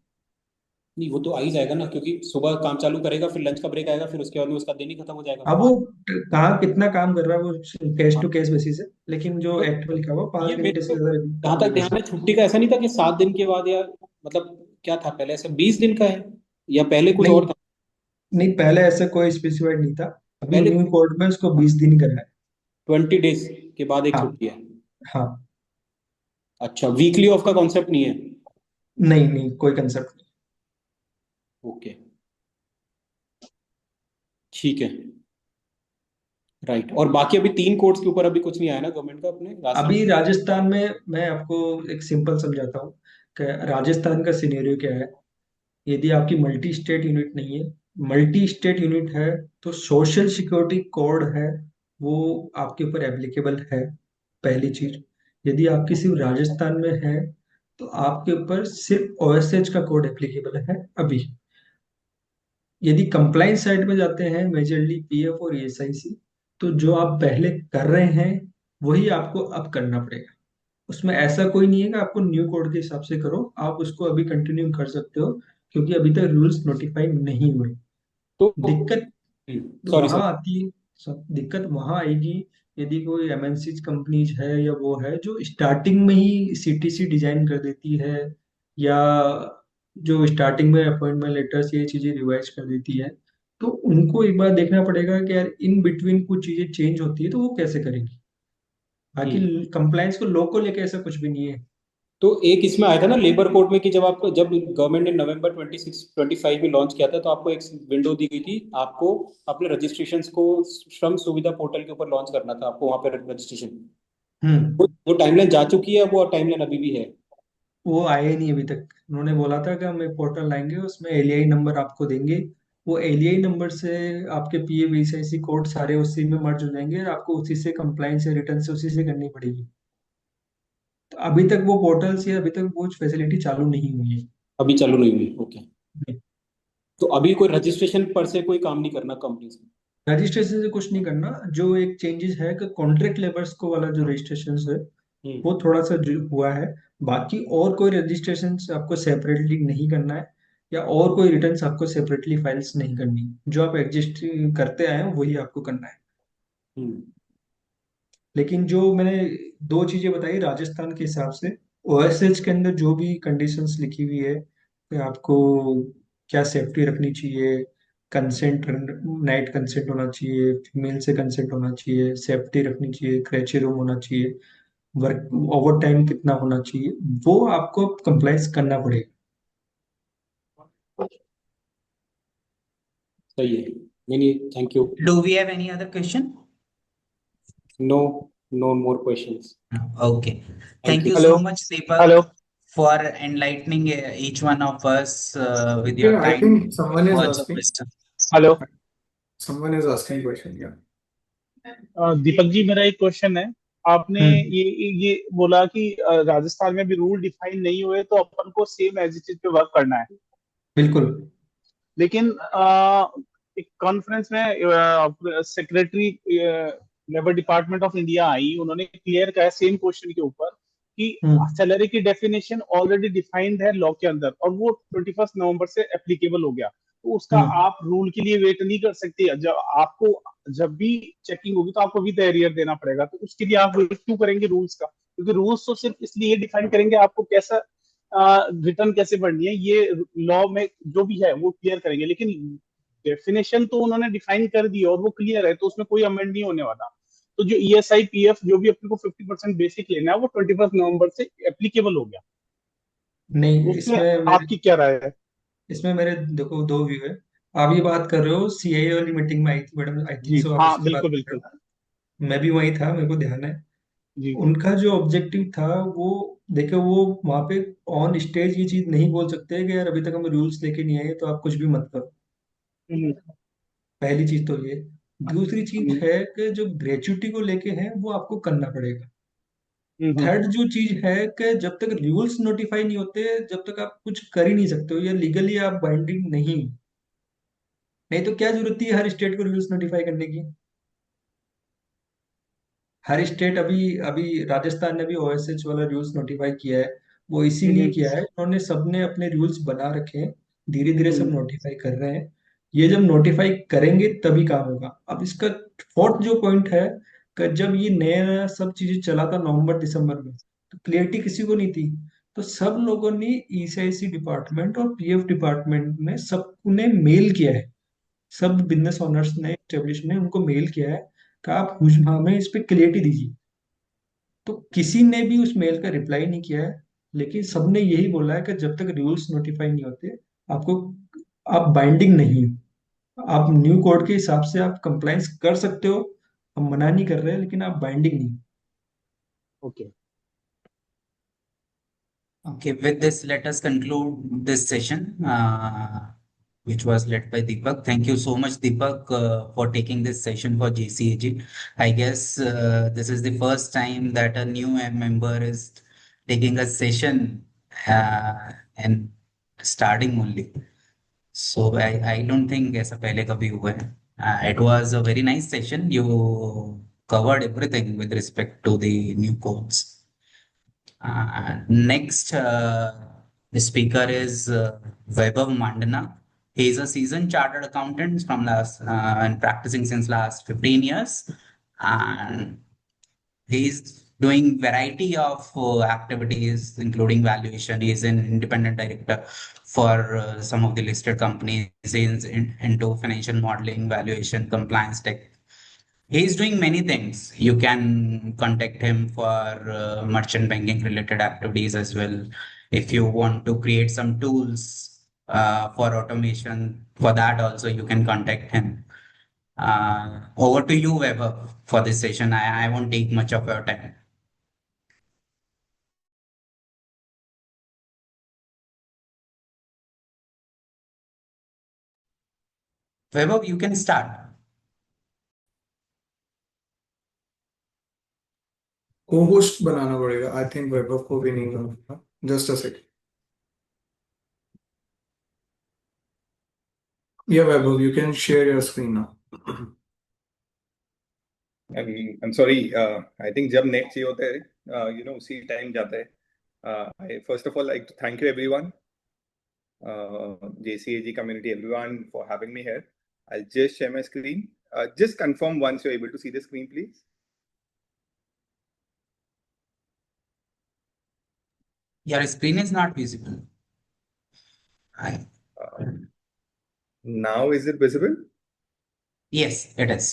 नहीं, वो तो आ ही जाएगा ना, क्योंकि सुबह काम चालू करेगा, फिर लंच का ब्रेक आएगा, फिर उसके बाद में उसका दिन ही खत्म हो जाएगा। अब वो कहाँ कितना काम कर रहा है वो केस हाँ, टू केस बेसिस है, लेकिन जो तो एक्ट में लिखा हुआ पांच ये मेरे घंटे से को ज्यादा जहां काम तक नहीं कर ध्यान है, सकता। छुट्टी का ऐसा नहीं था कि 7 दिन के बाद, या मतलब क्या था पहले, ऐसा 20 दिन का है या पहले कुछ नहीं और था? नहीं, पहले ऐसा कोई स्पेसिफाइड नहीं था, अभी पहले न्यू कोड में उसको 20 दिन करना है। 20 डेज के बाद एक हाँ छुट्टी है? हाँ। अच्छा, वीकली ऑफ का कॉन्सेप्ट नहीं है? नहीं नहीं, कोई कंसेप्ट नहीं। ओके, ठीक है। राइट, और बाकी अभी 3 कोर्स के ऊपर अभी कुछ नहीं आया ना गवर्नमेंट का अपने राजस्थान? अभी राजस्थान में मैं आपको एक सिंपल समझाता हूँ कि राजस्थान का सिनेरियो क्या है। यदि आपकी मल्टी स्टेट यूनिट नहीं है, मल्टी स्टेट यूनिट है, तो सोशल सिक्योरिटी कोड है वो आपके ऊपर एप्लीकेबल है, पहली चीज। यदि आपकी सिर्फ राजस्थान में है, तो आपके ऊपर सिर्फ ओएसएच का कोड एप्लीकेबल है अभी। यदि कंप्लाइंस साइड में जाते हैं, मेजरली पीएफ और ईएसआईसी, तो जो आप पहले कर रहे हैं वही आपको अब करना पड़ेगा। उसमें ऐसा कोई नहीं है कि आपको न्यू कोड के हिसाब से करो, आप उसको अभी कंटिन्यू कर सकते हो, क्योंकि अभी तक रूल्स नोटिफाई नहीं हुए। तो दिक्कत सॉरी वहां सॉरी। आती है, दिक्कत वहां आएगी यदि कोई एमएनसी कंपनीज है या वो है जो स्टार्टिंग में ही सीटीसी डिजाइन कर देती है, या जो स्टार्टिंग में अपॉइंटमेंट लेटर्स ये चीजें रिवाइज कर देती है, तो उनको एक बार देखना पड़ेगा कि यार इन बिटवीन कुछ चीजें चेंज होती है तो वो कैसे करेंगी। बाकी हम्म कंप्लायंस को लॉ को लेके ऐसा कुछ भी नहीं है। तो एक इसमें आया था ना लेबर कोड में कि जब गवर्नमेंट ने नवंबर 26-25 में लॉन्च किया था, तो आपको एक विंडो दी गई थी, आपको अपने रजिस्ट्रेशंस को श्रम सुविधा पोर्टल के ऊपर लॉन्च करना था, आपको वहां पर रजिस्ट्रेशन। हम्म वो टाइमलाइन जा चुकी है, वो टाइमलाइन अभी भी है? वो आए ही नहीं अभी तक। उन्होंने बोला था कि हम एक पोर्टल लाएंगे, उसमें एलआई नंबर आपको देंगे, वो एलआई नंबर से आपके पीए वीसीआईसी कोड सारे उसी में मर्ज हो जाएंगे, और आपको उसी से कंप्लाइंस या रिटर्न से उसी से करनी पड़ेगी। तो अभी तक वो पोर्टल्स या अभी तक वो फैसिलिटी चालू नहीं हुई है। अभी चालू नहीं हुई, ओके। तो अभी कोई रजिस्ट्रेशन पर से कोई काम नहीं करना कंपनीज को? रजिस्ट्रेशन से कुछ नहीं करना, जो एक चेंजेस है कि कॉन्ट्रैक्ट लेबर्स को वाला जो रजिस्ट्रेशन है हम्म वो थोड़ा सा हुआ है। बाकी और कोई रजिस्ट्रेशन आपको सेपरेटली नहीं करना है, या और कोई रिटर्न्स आपको सेपरेटली फाइल्स नहीं करनी, जो आप एग्जिस्ट करते आए हैं वही आपको करना है। हम्म लेकिन जो मैंने दो चीजें बताई राजस्थान के हिसाब से, ओएसएच के अंदर जो भी कंडीशंस लिखी हुई है कि आपको क्या सेफ्टी रखनी चाहिए, कंसेंट, नाइट कंसेंट होना चाहिए, फीमेल से कंसेंट होना चाहिए, सेफ्टी रखनी चाहिए, क्रैची रूम होना चाहिए, वर्क ओवर टाइम कितना होना चाहिए, वो आपको कंप्लाइंस करना पड़ेगा। सही है। नहीं नहीं, thank you. Do we have any other question? No. No more questions. Okay. Thank Thank you. you hello so much, Deepak, hello for enlightening each one of us with Okay, your I kind think someone is words of asking. wisdom. Hello Someone is asking question. Yeah. Deepak ji, मेरा एक question है। आपने हम्म। ये बोला कि राजस्थान में भी rule define नहीं हुए तो अपन को सेम एज इट इज पे वर्क करना है। बिल्कुल। लेकिन एक कॉन्फ्रेंस में secretary labour department of India आई, उन्होंने क्लियर कहा सेम क्वेश्चन के ऊपर कि हम्म। सैलरी की डेफिनेशन ऑलरेडी डिफाइंड है लॉ के अंदर और वो 21 नवंबर से एप्लीकेबल हो गया। तो उसका हम्म। आप रूल के लिए वेट नहीं कर सकते। जब भी चेकिंग होगी तो आपको विद एरियर देना पड़ेगा, तो उसके लिए आप वेट क्यों करेंगे रूल्स का? क्योंकि रूल्स तो सिर्फ इसलिए डिफाइन करेंगे आपको कैसा रिटर्न कैसे बढ़नी है, ये लॉ में जो भी है वो क्लियर करेंगे। लेकिन डेफिनेशन तो उन्होंने डिफाइन कर दी और वो क्लियर है, तो उसमें कोई अमेंड नहीं होने वाला। तो जो ईएसआई पीएफ जो भी अपने को 50% बेसिक लेना है वो 21 नवंबर से एप्लीकेबल हो गया। तो नहीं, उसमें आपकी क्या राय है? इसमें मेरे देखो दो व्यू है। आप ये बात कर रहे हो सीआईए वाली मीटिंग में आई थी मैडम, आई थिंक जी सो, आप हाँ, उसकी बात बिल्कुल कर रहे बिल्कुल। हो। मैं भी वही था, मेरे को ध्यान है। जी। उनका जो ऑब्जेक्टिव था वो, देखो वो वहां पे ऑन स्टेज ये चीज नहीं बोल सकते कि यार अभी तक हम रूल्स लेके नहीं आए तो आप कुछ भी मत करो। हम्म, पहली चीज तो ये। दूसरी चीज हम्म, है कि जो ग्रेचुटी को लेके है वो आपको करना पड़ेगा। हम्म, थर्ड जो चीज है कि जब तक रूल्स नोटिफाई नहीं होते, जब तक आप कुछ कर ही नहीं सकते हो या लीगली आप बाइंडिंग नहीं हो। नहीं तो क्या जरूरत थी हर स्टेट को रूल्स नोटिफाई करने की? हर स्टेट अभी अभी राजस्थान ने भी ओएसएच वाला रूल्स नोटिफाई किया है। वो इसीलिए हम्म, किया है, उन्होंने सबने अपने रूल्स बना रखे हैं। धीरे धीरे सब हम्म, नोटिफाई कर रहे हैं। ये जब नोटिफाई करेंगे तभी काम होगा। अब इसका फोर्थ जो पॉइंट है कि जब ये नया नया सब चीजें चला था नवंबर दिसंबर में, तो क्लियरिटी किसी को नहीं थी। तो सब लोगों ने ईसीआईसी डिपार्टमेंट और पीएफ डिपार्टमेंट ने सबने मेल किया है। सब बिजनेस ओनर्स ने, एस्टेब्लिश ने उनको मेल किया है कि आप हमें इस पे क्लियरिटी दीजिए। तो किसी ने भी उस मेल का रिप्लाई नहीं किया है। लेकिन सबने यही बोला है कि जब तक रूल्स नोटिफाई नहीं होते, आपको, आप बाइंडिंग नहीं हो। आप न्यू कोड के हिसाब से आप कंप्लाइंस कर सकते हो, हम मना नहीं कर रहे हैं, लेकिन आप बाइंडिंग नहीं। Okay. Okay, with this, let us conclude this session, which was led by Deepak. Thank you so much, Deepak, for taking this session for GCAG. I guess this is the first time that a new member is taking a session and starting only. So I don't think ऐसा पहले कभी हुआ है. It was a very nice session. You covered everything with respect to the new codes. Next, the speaker is Vaibhav Mandana. He is a seasoned chartered accountant from last and practicing since last 15 years, and he is doing variety of activities, including valuation. He is an independent director for some of the listed companies. He is into financial modeling, valuation, compliance tech. He's doing many things. You can contact him for merchant banking related activities as well. If you want to create some tools for automation, for that also you can contact him. Over to you, Weber, for this session. I won't take much of your time. Weber, you can start. को host बनाना पड़ेगा, I think Vaibhav को भी नहीं करना। Just a second. या Vaibhav, you can share your screen now. I'm sorry. I think जब net चाहिए होता है, उसी टाइम जाता है. I first of all like to thank you everyone, JCAG community, everyone for having me here. I'll just share my screen. Just confirm once you're able to see the screen, please. Your screen is not visible. I, Uh, Now is it visible? yes, it is.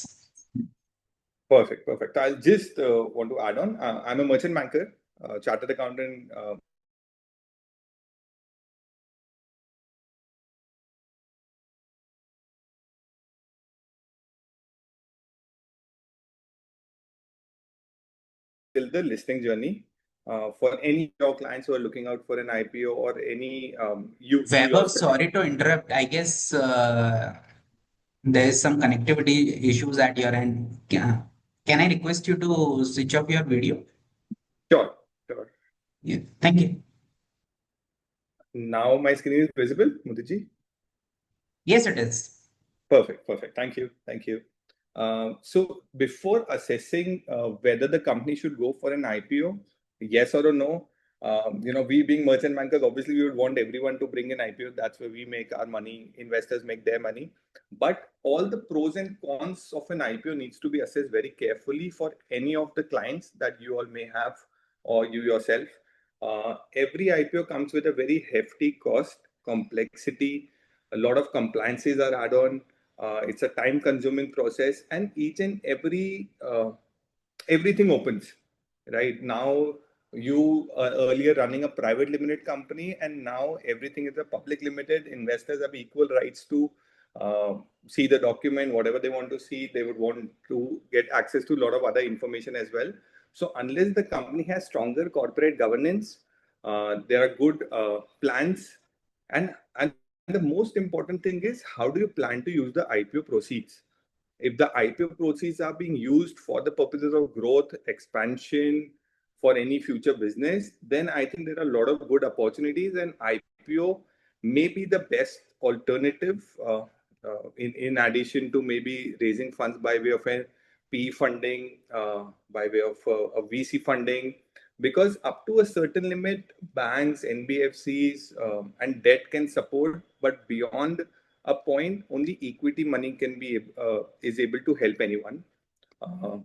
Perfect, perfect. I'll just want to add on. I'm a merchant banker, chartered accountant, till the listing journey. For any of your clients who are looking out for an IPO or any you Vaibhav, yourself. sorry to interrupt. I guess there is some connectivity issues at your end. Can I request you to switch off your video? Sure. Yeah, thank you. Now my screen is visible, Mudiji? Yes, it is. Perfect. Thank you. So before assessing whether the company should go for an IPO, yes or no, we being merchant bankers, obviously we would want everyone to bring an IPO. That's where we make our money, investors make their money. But all the pros and cons of an IPO needs to be assessed very carefully for any of the clients that you all may have or you yourself. Every IPO comes with a very hefty cost, complexity, a lot of compliances are added on. It's a time-consuming process, and each and everything opens. Right now, you are earlier running a private limited company, and now everything is a public limited. Investors have equal rights to see the document, whatever they want to see. They would want to get access to a lot of other information as well. So unless the company has stronger corporate governance, there are good plans, and the most important thing is, how do you plan to use the IPO proceeds? If the IPO proceeds are being used for the purposes of growth, expansion, for any future business, then I think there are a lot of good opportunities, and IPO may be the best alternative in addition to maybe raising funds by way of a PE funding, by way of a VC funding. Because up to a certain limit, banks, NBFCs, and debt can support, but beyond a point, only equity money can be is able to help anyone. How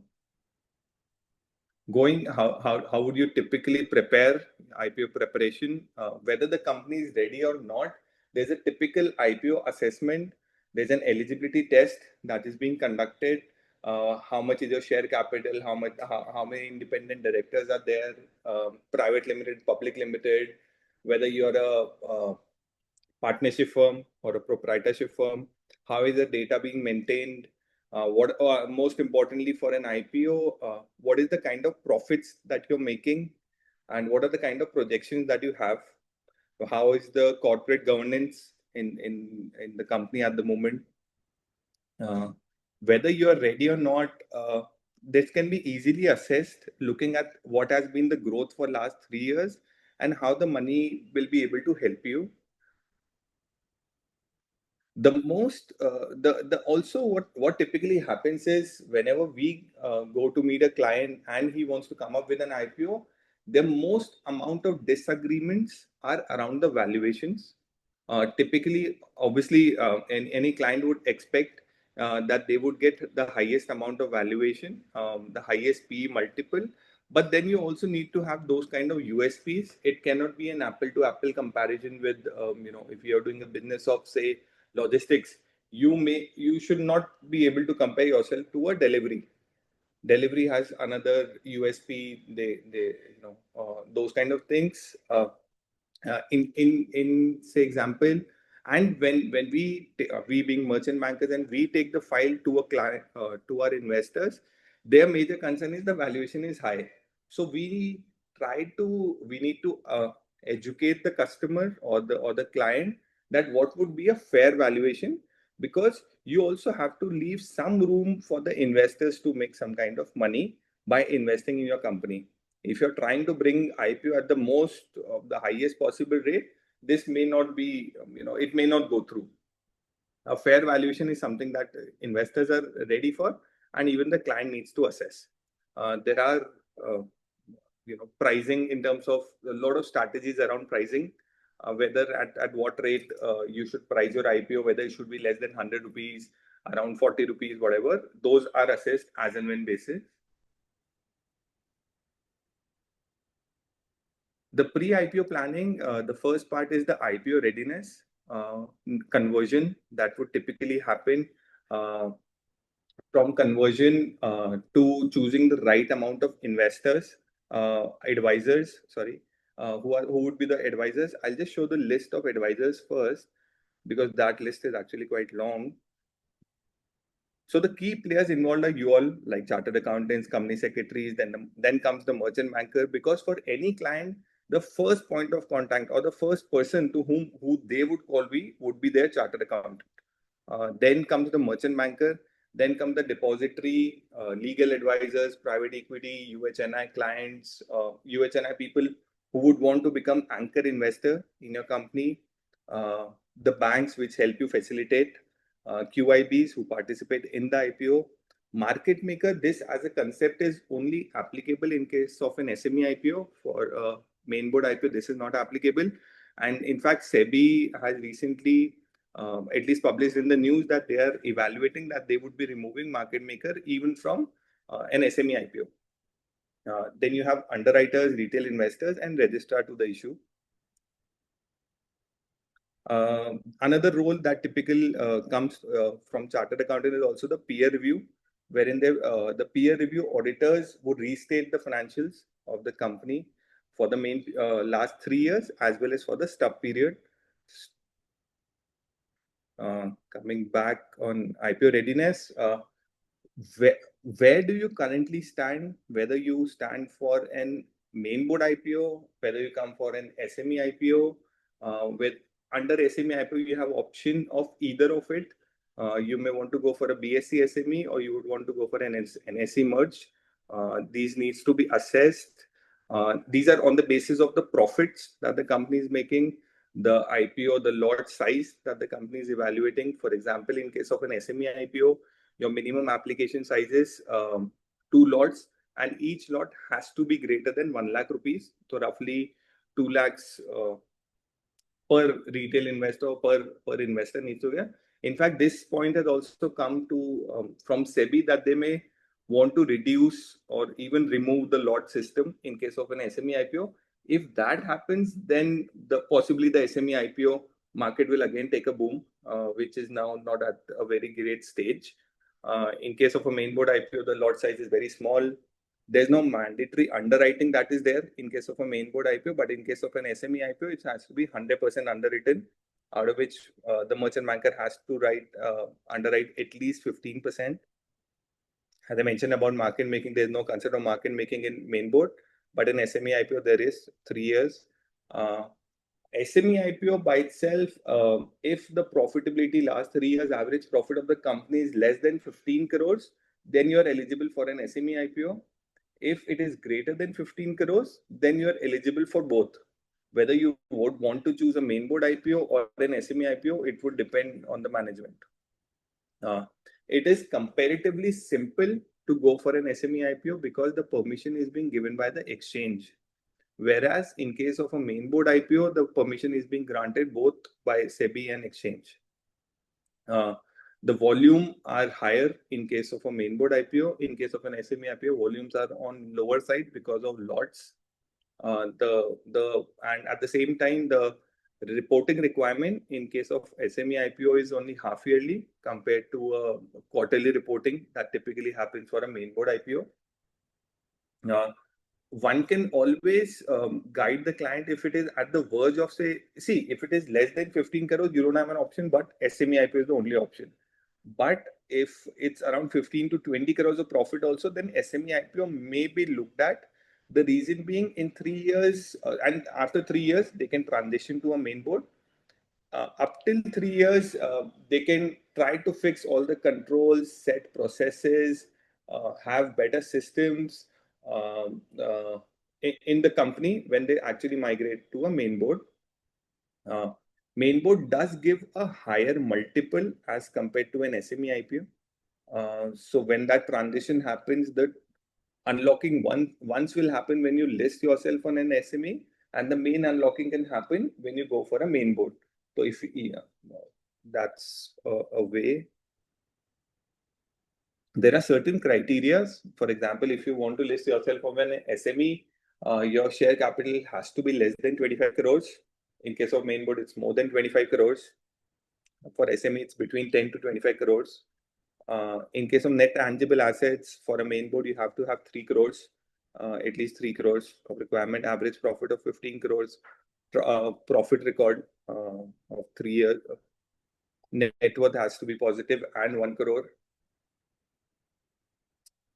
would you typically prepare IPO preparation? Whether the company is ready or not, there's a typical IPO assessment. There's an eligibility test that is being conducted. How much is your share capital? How many independent directors are there? Private limited, public limited. Whether you're a partnership firm or a proprietorship firm. How is the data being maintained? Most importantly for an IPO, what is the kind of profits that you're making, and what are the kind of projections that you have? How is the corporate governance in the company at the moment? Whether you are ready or not, this can be easily assessed looking at what has been the growth for last 3 years and how the money will be able to help you. Also what typically happens is, whenever we go to meet a client and he wants to come up with an IPO, the most amount of disagreements are around the valuations. Typically, obviously, any client would expect that they would get the highest amount of valuation, the highest PE multiple. But then you also need to have those kind of USPs. It cannot be an apple to apple comparison with, if you are doing a business of, say, logistics, you should not be able to compare yourself to a delivery. Delivery has another USP. Those kind of things. In say example, and when we being merchant bankers and we take the file to a client, to our investors, their major concern is the valuation is high. So we need to educate the customer or the client that what would be a fair valuation, because you also have to leave some room for the investors to make some kind of money by investing in your company. If you're trying to bring IPO at the most of the highest possible rate, this may not be, it may not go through. A fair valuation is something that investors are ready for, and even the client needs to assess. There are, pricing in terms of a lot of strategies around pricing, whether at what rate you should price your IPO, whether it should be less than 100 rupees, around 40 rupees, whatever. Those are assessed as and when basis. The pre-IPO planning, the first part is the IPO readiness, conversion that would typically happen, from conversion to choosing the right amount of investors, advisors, who would be the advisors. I'll just show the list of advisors first, because that list is actually quite long. So the key players involved are you all, like chartered accountants, company secretaries, then comes the merchant banker, because for any client, the first point of contact or the first person to who they would call would be their chartered accountant. Then comes the merchant banker, then come the depository, legal advisors, private equity, UHNI clients, UHNI people who would want to become anchor investor in your company, the banks which help you facilitate, QIBs who participate in the IPO. Market maker, this as a concept is only applicable in case of an SME IPO. For main board IPO, this is not applicable. And in fact, SEBI has recently at least published in the news that they are evaluating that they would be removing market maker even from an SME IPO. Then you have underwriters, retail investors, and registrar to the issue. Another role that typically comes from chartered accountant is also the peer review, wherein the peer review auditors would restate the financials of the company for the main last 3 years as well as for the stub period. Coming back on IPO readiness, where do you currently stand? Whether you stand for an main board IPO, whether you come for an SME IPO, with under SME IPO, you have option of either of it. You may want to go for a BSE SME or you would want to go for an NSE merge. These needs to be assessed. These are on the basis of the profits that the company is making, the IPO, the lot size that the company is evaluating. For example, in case of an SME IPO, your minimum application size is 2 lots, and each lot has to be greater than 1 lakh rupees. So roughly 2 lakhs per retail investor, per investor needs to get. In fact, this point has also come to from SEBI that they may want to reduce or even remove the lot system in case of an SME IPO. If that happens, then possibly the SME IPO market will again take a boom, which is now not at a very great stage. In case of a main board IPO, the lot size is very small. There's no mandatory underwriting that is there in case of a main board IPO, but in case of an SME IPO, it has to be 100% underwritten, out of which the merchant banker has to underwrite at least 15%. As I mentioned about market making, there's no concept of market making in main board, but in SME IPO, there is 3 years. SME IPO by itself, if the profitability last 3 years, average profit of the company is less than 15 crores, then you're eligible for an SME IPO. If it is greater than 15 crores, then you're eligible for both. Whether you would want to choose a main board IPO or an SME IPO, it would depend on the management. It is comparatively simple to go for an SME IPO because the permission is being given by the exchange. Whereas in case of a main board IPO, the permission is being granted both by SEBI and exchange. The volume are higher in case of a main board IPO. In case of an SME IPO, volumes are on lower side because of lots. And at the same time, the reporting requirement in case of SME IPO is only half yearly compared to quarterly reporting that typically happens for a main board IPO. One can always guide the client if it is at the verge of if it is less than 15 crores, you don't have an option, but SME IPO is the only option. But if it's around 15 to 20 crores of profit also, then SME IPO may be looked at. The reason being in 3 years and after 3 years, they can transition to a main board. Up till 3 years, they can try to fix all the controls, set processes, have better systems in the company when they actually migrate to a main board. Main board does give a higher multiple as compared to an SME IPO. So when that transition happens, the unlocking once will happen when you list yourself on an SME, and the main unlocking can happen when you go for a main board. So if that's a way. There are certain criteria. For example, if you want to list yourself on an SME, your share capital has to be less than 25 crores. In case of main board, it's more than 25 crores. For SME, it's between 10 to 25 crores. In case of net tangible assets, for a main board, you have to have 3 crores, at least 3 crores of requirement, average profit of 15 crores, profit record of 3 years. Net worth has to be positive and 1 crore.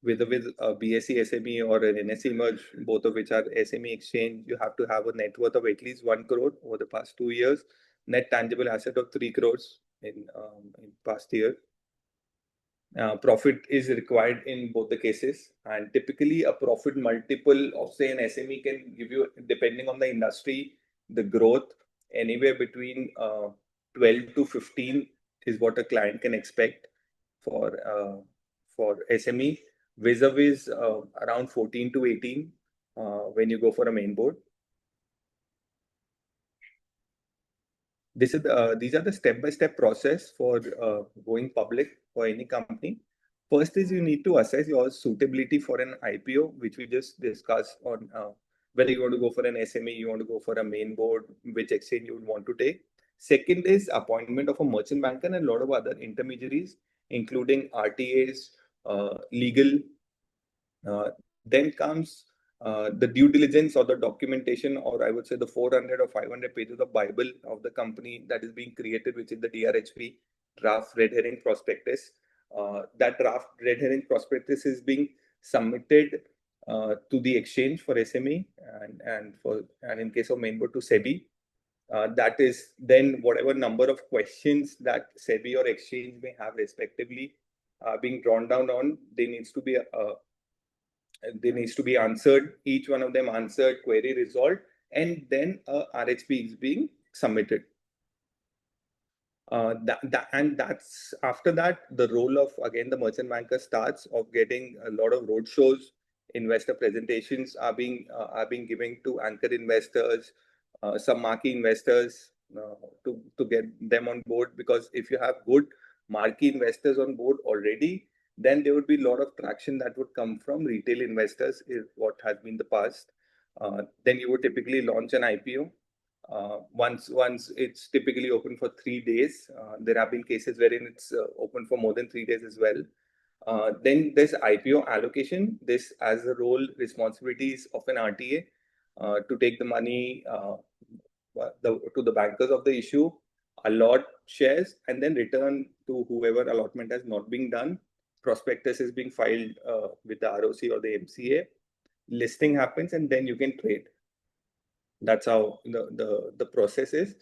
with a BSE SME or an NSE merge, both of which are SME exchange, you have to have a net worth of at least 1 crore over the past 2 years, net tangible asset of 3 crores in past year. Profit is required in both the cases, and typically a profit multiple of say an SME can give you, depending on the industry, the growth anywhere between 12 to 15 is what a client can expect for SME, vis-a-vis around 14 to 18 when you go for a main board. These are the step-by-step process for going public for any company. First is you need to assess your suitability for an IPO, which we just discussed on whether you want to go for an SME, you want to go for a main board, which exchange you would want to take. Second is appointment of a merchant banker and a lot of other intermediaries, including RTAs, legal. Then comes the due diligence or the documentation, or I would say the 400 or 500 pages of Bible of the company that is being created, which is the DRHP, draft red herring prospectus. That draft red herring prospectus is being submitted to the exchange for SME and in case of main board to SEBI. That is then whatever number of questions that SEBI or exchange may have respectively being drawn down on, they needs to be answered, each one of them answered, query resolved, and then a RHP is being submitted. And that's after that, the role of again the merchant banker starts of getting a lot of road shows, investor presentations are being given to anchor investors, some marquee investors to get them on board, because if you have good marquee investors on board already, then there would be a lot of traction that would come from retail investors, is what has been the past. Then you would typically launch an IPO. Once it's typically open for 3 days. There have been cases wherein it's open for more than 3 days as well. Then there's IPO allocation. This as the role responsibilities of an RTA to take the money to the bankers of the issue, allot shares, and then return to whoever allotment has not been done. Prospectus is being filed with the ROC or the MCA. Listing happens, and then you can trade. That's how the process is.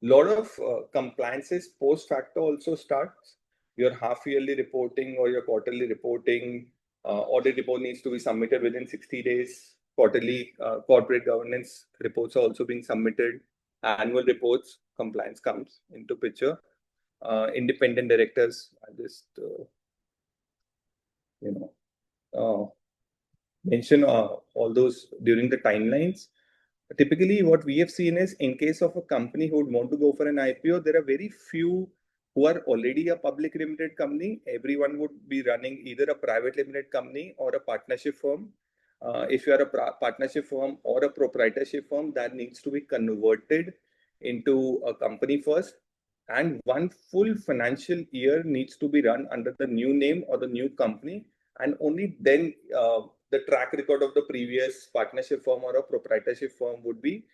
A lot of compliances post facto also starts. Your half yearly reporting or your quarterly reporting, audit report needs to be submitted within 60 days. Quarterly corporate governance reports are also being submitted. Annual reports, compliance comes into picture. Independent directors, I just mention all those during the timelines. Typically, what we have seen is, in case of a company who would want to go for an IPO, there are very few who are already a public limited company. Everyone would be running either a private limited company or a partnership firm. If you are a partnership firm or a proprietorship firm, that needs to be converted into a company first, and one full financial year needs to be run under the new name or the new company, and only then the track record of the previous partnership firm or a proprietorship firm would be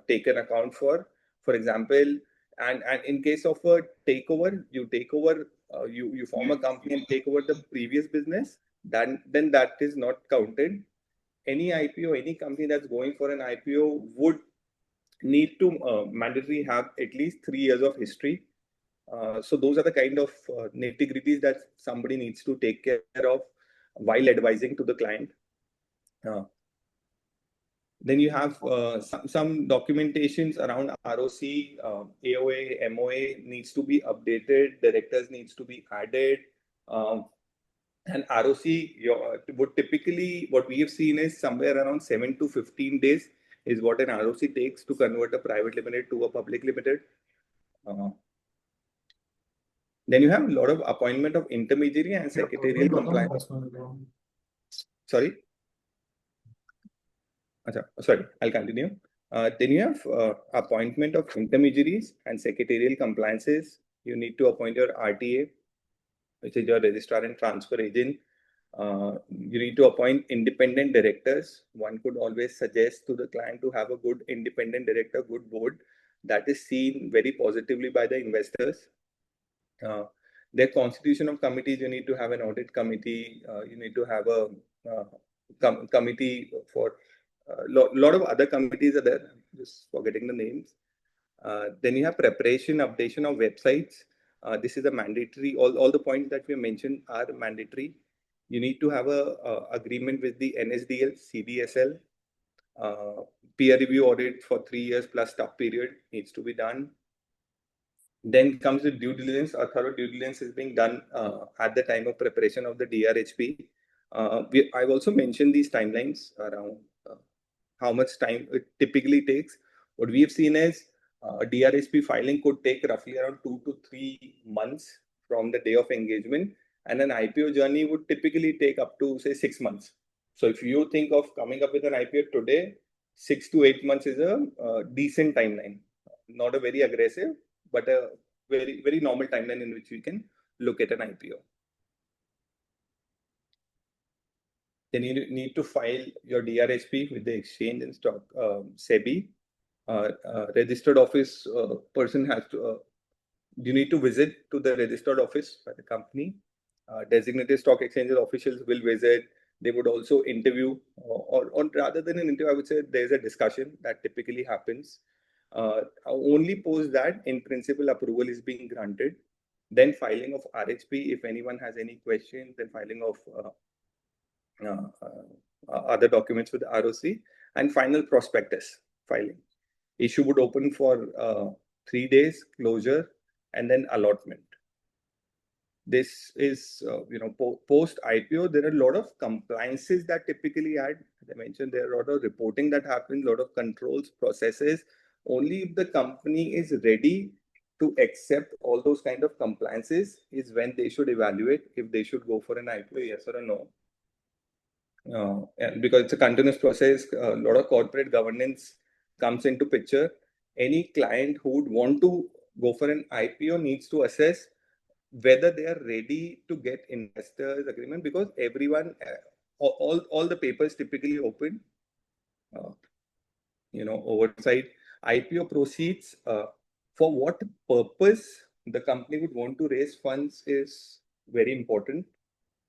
taken account for. For example, and in case of a takeover, you form a company and take over the previous business, then that is not counted. Any IPO, any company that's going for an IPO would need to mandatory have at least 3 years of history. So those are the kind of nitty-gritties that somebody needs to take care of while advising to the client. Then you have some documentations around ROC, AOA, MOA needs to be updated, directors needs to be added. And ROC would typically, what we have seen is somewhere around 7 to 15 days is what an ROC takes to convert a private limited to a public limited. Then you have a lot of appointment of intermediary and secretarial compliance. Sorry, I'll continue. Then you have appointment of intermediaries and secretarial compliances. You need to appoint your RTA, which is your registrar and transfer agent. You need to appoint independent directors. One could always suggest to the client to have a good independent director, good board that is seen very positively by the investors. Their constitution of committees, you need to have an audit committee, you need to have a committee for lot of other committees are there. I'm just forgetting the names. Then you have preparation, updation of websites. This is a mandatory. All the points that we mentioned are mandatory. You need to have a agreement with the NSDL, CDSL. Peer review audit for 3 years plus stub period needs to be done. Then comes the due diligence. A thorough due diligence is being done at the time of preparation of the DRHP. I've also mentioned these timelines around how much time it typically takes. What we have seen is a DRHP filing could take roughly around 2 to 3 months from the day of engagement, and an IPO journey would typically take up to say 6 months. So if you think of coming up with an IPO today, 6 to 8 months is a decent timeline, not a very aggressive, but a very, very normal timeline in which we can look at an IPO. Then you need to file your DRHP with the exchange and stock SEBI. Registered office person has to. You need to visit to the registered office by the company. Designated stock exchanges officials will visit. They would also interview, or rather than an interview, I would say there's a discussion that typically happens. Only post that, in principle, approval is being granted. Then filing of RHP, if anyone has any questions, then filing of other documents with ROC, and final prospectus filing. Issue would open for 3 days, closure, and then allotment. This is, post IPO, there are a lot of compliances that typically add. As I mentioned, there are a lot of reporting that happens, a lot of controls, processes. Only if the company is ready to accept all those kind of compliances is when they should evaluate if they should go for an IPO, yes or a no. Because it's a continuous process, a lot of corporate governance comes into picture. Any client who would want to go for an IPO needs to assess whether they are ready to get investors agreement, because everyone, all the papers typically open, oversight. IPO proceeds, for what purpose the company would want to raise funds is very important.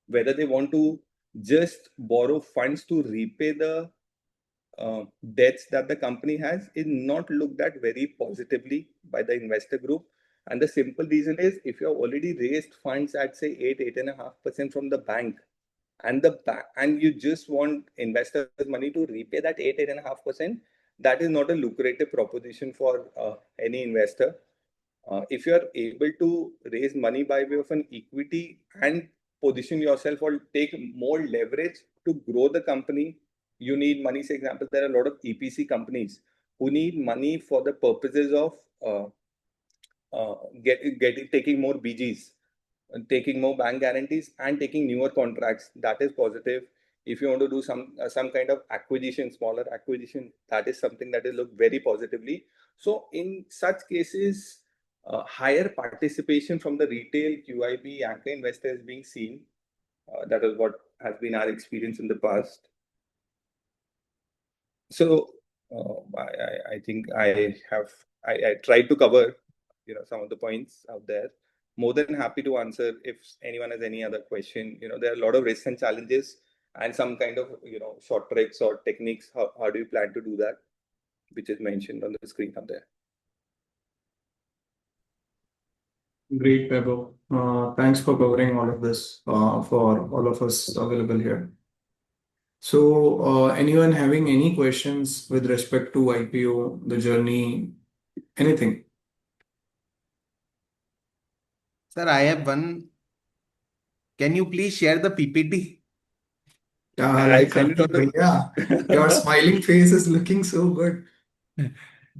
Whether they want to just borrow funds to repay the debts that the company has is not looked at very positively by the investor group. And the simple reason is, if you have already raised funds at say 8.5% from the bank, and you just want investors' money to repay that 8.5%, that is not a lucrative proposition for any investor. If you are able to raise money by way of an equity and position yourself or take more leverage to grow the company, you need money. For example, there are a lot of EPC companies who need money for the purposes of taking more BGs, taking more bank guarantees, and taking newer contracts. That is positive. If you want to do some kind of acquisition, smaller acquisition, that is something that is looked very positively. So in such cases, higher participation from the retail QIB anchor investors being seen. That is what has been our experience in the past. So I think I tried to cover some of the points out there. More than happy to answer if anyone has any other question. There are a lot of risks and challenges, and some kind of short tricks or techniques. How do you plan to do that, which is mentioned on the screen up there. Great, Vaibhav. Thanks for covering all of this for all of us available here. So, anyone having any questions with respect to IPO, the journey, anything? Sir, I have one. Can you please share the PPT? Like, yeah, your smiling face is looking so good.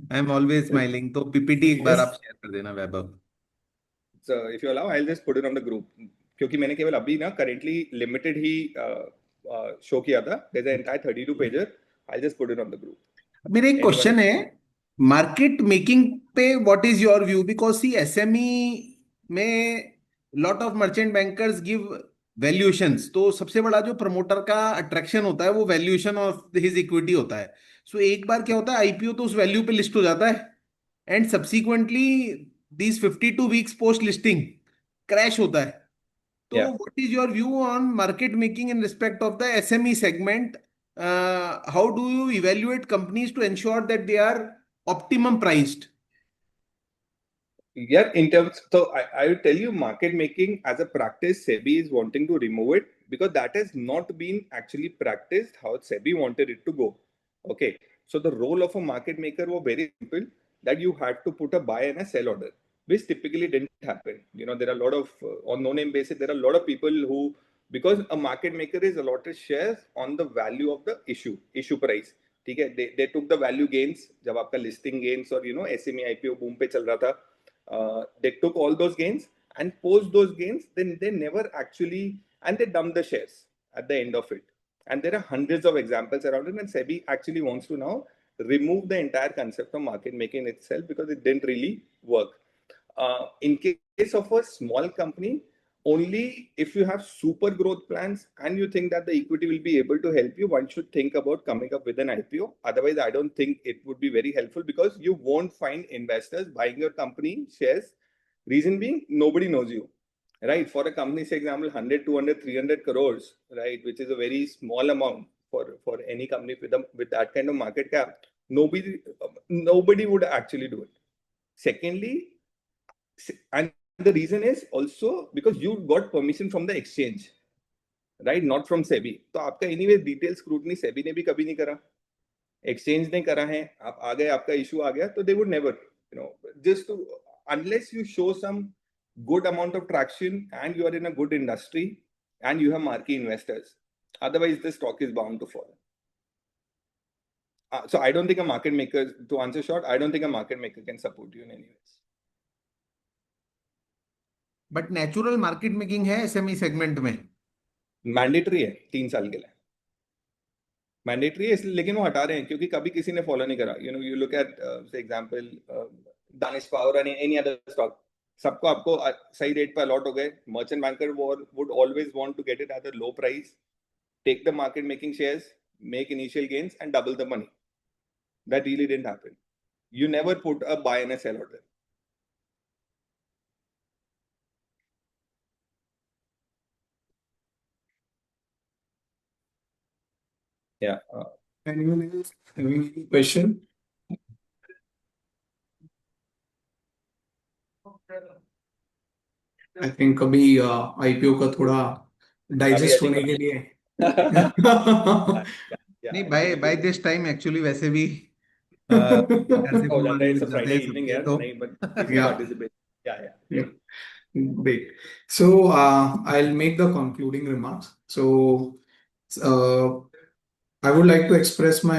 I'm always smiling. तो PPT एक बार आप share कर देना वैभव. So if you allow, I'll just put it on the group. क्योंकि मैंने केवल अभी ना currently limited ही show किया था. There's an entire 32 pager. I'll just put it on the group. मेरा एक क्वेश्चन है मार्केट मेकिंग पे. What is your view? Because see SME में lot of merchant bankers give valuations. तो सबसे बड़ा जो प्रमोटर का अट्रैक्शन होता है वो वैल्यूएशन ऑफ हिज इक्विटी होता है. सो एक बार क्या होता है, आईपीओ तो उस वैल्यू पे लिस्ट हो जाता है, and subsequently these 52 weeks post listing crash होता है। तो Yeah. What is your view on market making in respect of the SME segment? How do you evaluate companies to ensure that they are optimum priced? Yeah, in terms, so I will tell you, market making as a practice, SEBI is wanting to remove it because that has not been actually practiced how SEBI wanted it to go. Okay, so the role of a market maker was very simple, that you had to put a buy and a sell order, which typically didn't happen. You know, there are a lot of, on no name basis, there are a lot of people who, because a market maker is allotted shares on the value of the issue price. ठीक है, they took the value gains जब आपका listing gains और SME IPO boom पे चल रहा था, they took all those gains, and post those gains, then they never actually, and they dumped the shares at the end of it. And there are hundreds of examples around it, and SEBI actually wants to now remove the entire concept of market making itself because it didn't really work. In case of a small company, only if you have super growth plans and you think that the equity will be able to help you, one should think about coming up with an IPO. Otherwise, I don't think it would be very helpful because you won't find investors buying your company shares. Reason being, nobody knows you, right? For a company, say example, 100, 200, 300 crores, right, which is a very small amount for any company with that kind of market cap. Nobody would actually do it. Secondly, and the reason is also because you got permission from the exchange, right? Not from SEBI. तो आपका anyway detailed scrutiny SEBI ने भी कभी नहीं करा, exchange ने करा है, आप आ गए, आपका issue आ गया, तो they would never, just to, unless you show some good amount of traction and you are in a good industry and you have marquee investors, otherwise the stock is bound to fall. So I don't think a market maker, to answer short, I don't think a market maker can support you in any ways. But natural market making है SME segment में? Mandatory है 3 साल के लिए, mandatory है इसलिए, लेकिन वो हटा रहे हैं क्योंकि कभी किसी ने फॉलो नहीं करा. You look at say example Danish power and any other stock, सबको आपको सही रेट पर अलॉट हो गए. Merchant banker would always want to get it at a low price, take the market making shares, make initial gains and double the money. That really didn't happen. You never put a buy and a sell order. Yeah. Anyone else having any question? I think अभी IPO का थोड़ा digest होने के लिए नहीं, by this time actually वैसे भी घर से हो फोन जाता आने है, लग इट्स अ जाते फ्राइडे हैं इवनिंग सबके, यार, तो नहीं but please participate. Yeah. Great. So I'll make the concluding remarks. So I would like to express my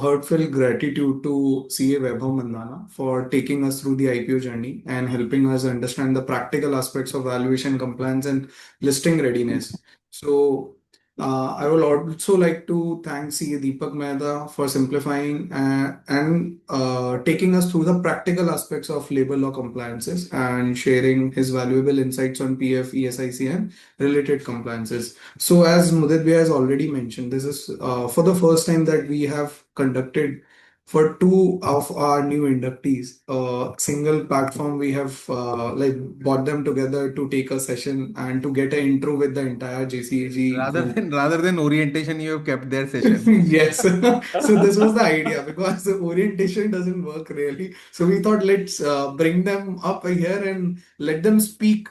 heartfelt gratitude to CA Vaibhav Mandana for taking us through the IPO journey and helping us understand the practical aspects of valuation, compliance, and listing readiness. So I would also like to thank CA Deepak Mehta for simplifying and taking us through the practical aspects of labor law compliances and sharing his valuable insights on PF, ESIC, and related compliances. So, as Mudit Bhai has already mentioned, this is for the first time that we have conducted for two of our new inductees, single platform. We have like brought them together to take a session and to get an intro with the entire JCAG group. rather than orientation, you have kept their session. Yes. So this was the idea because the orientation doesn't work really. So we thought let's bring them up here and let them speak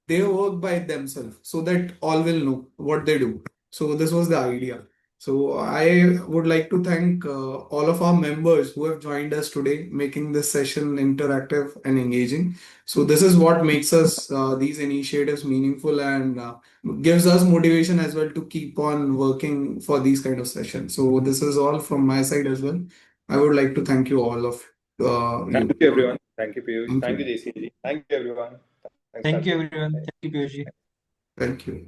their work by themselves so that all will know what they do. So this was the idea. So I would like to thank all of our members who have joined us today, making this session interactive and engaging. So this is what makes us these initiatives meaningful and gives us motivation as well to keep on working for these kind of sessions. So this is all from my side as well. I would like to thank you all of Thank you. you everyone. Thank you Piyush. Thank Thank you. you JCG. Thank you everyone. Thanks, Thank you Karthik. everyone. Thank you, Piyush ji. Thank you.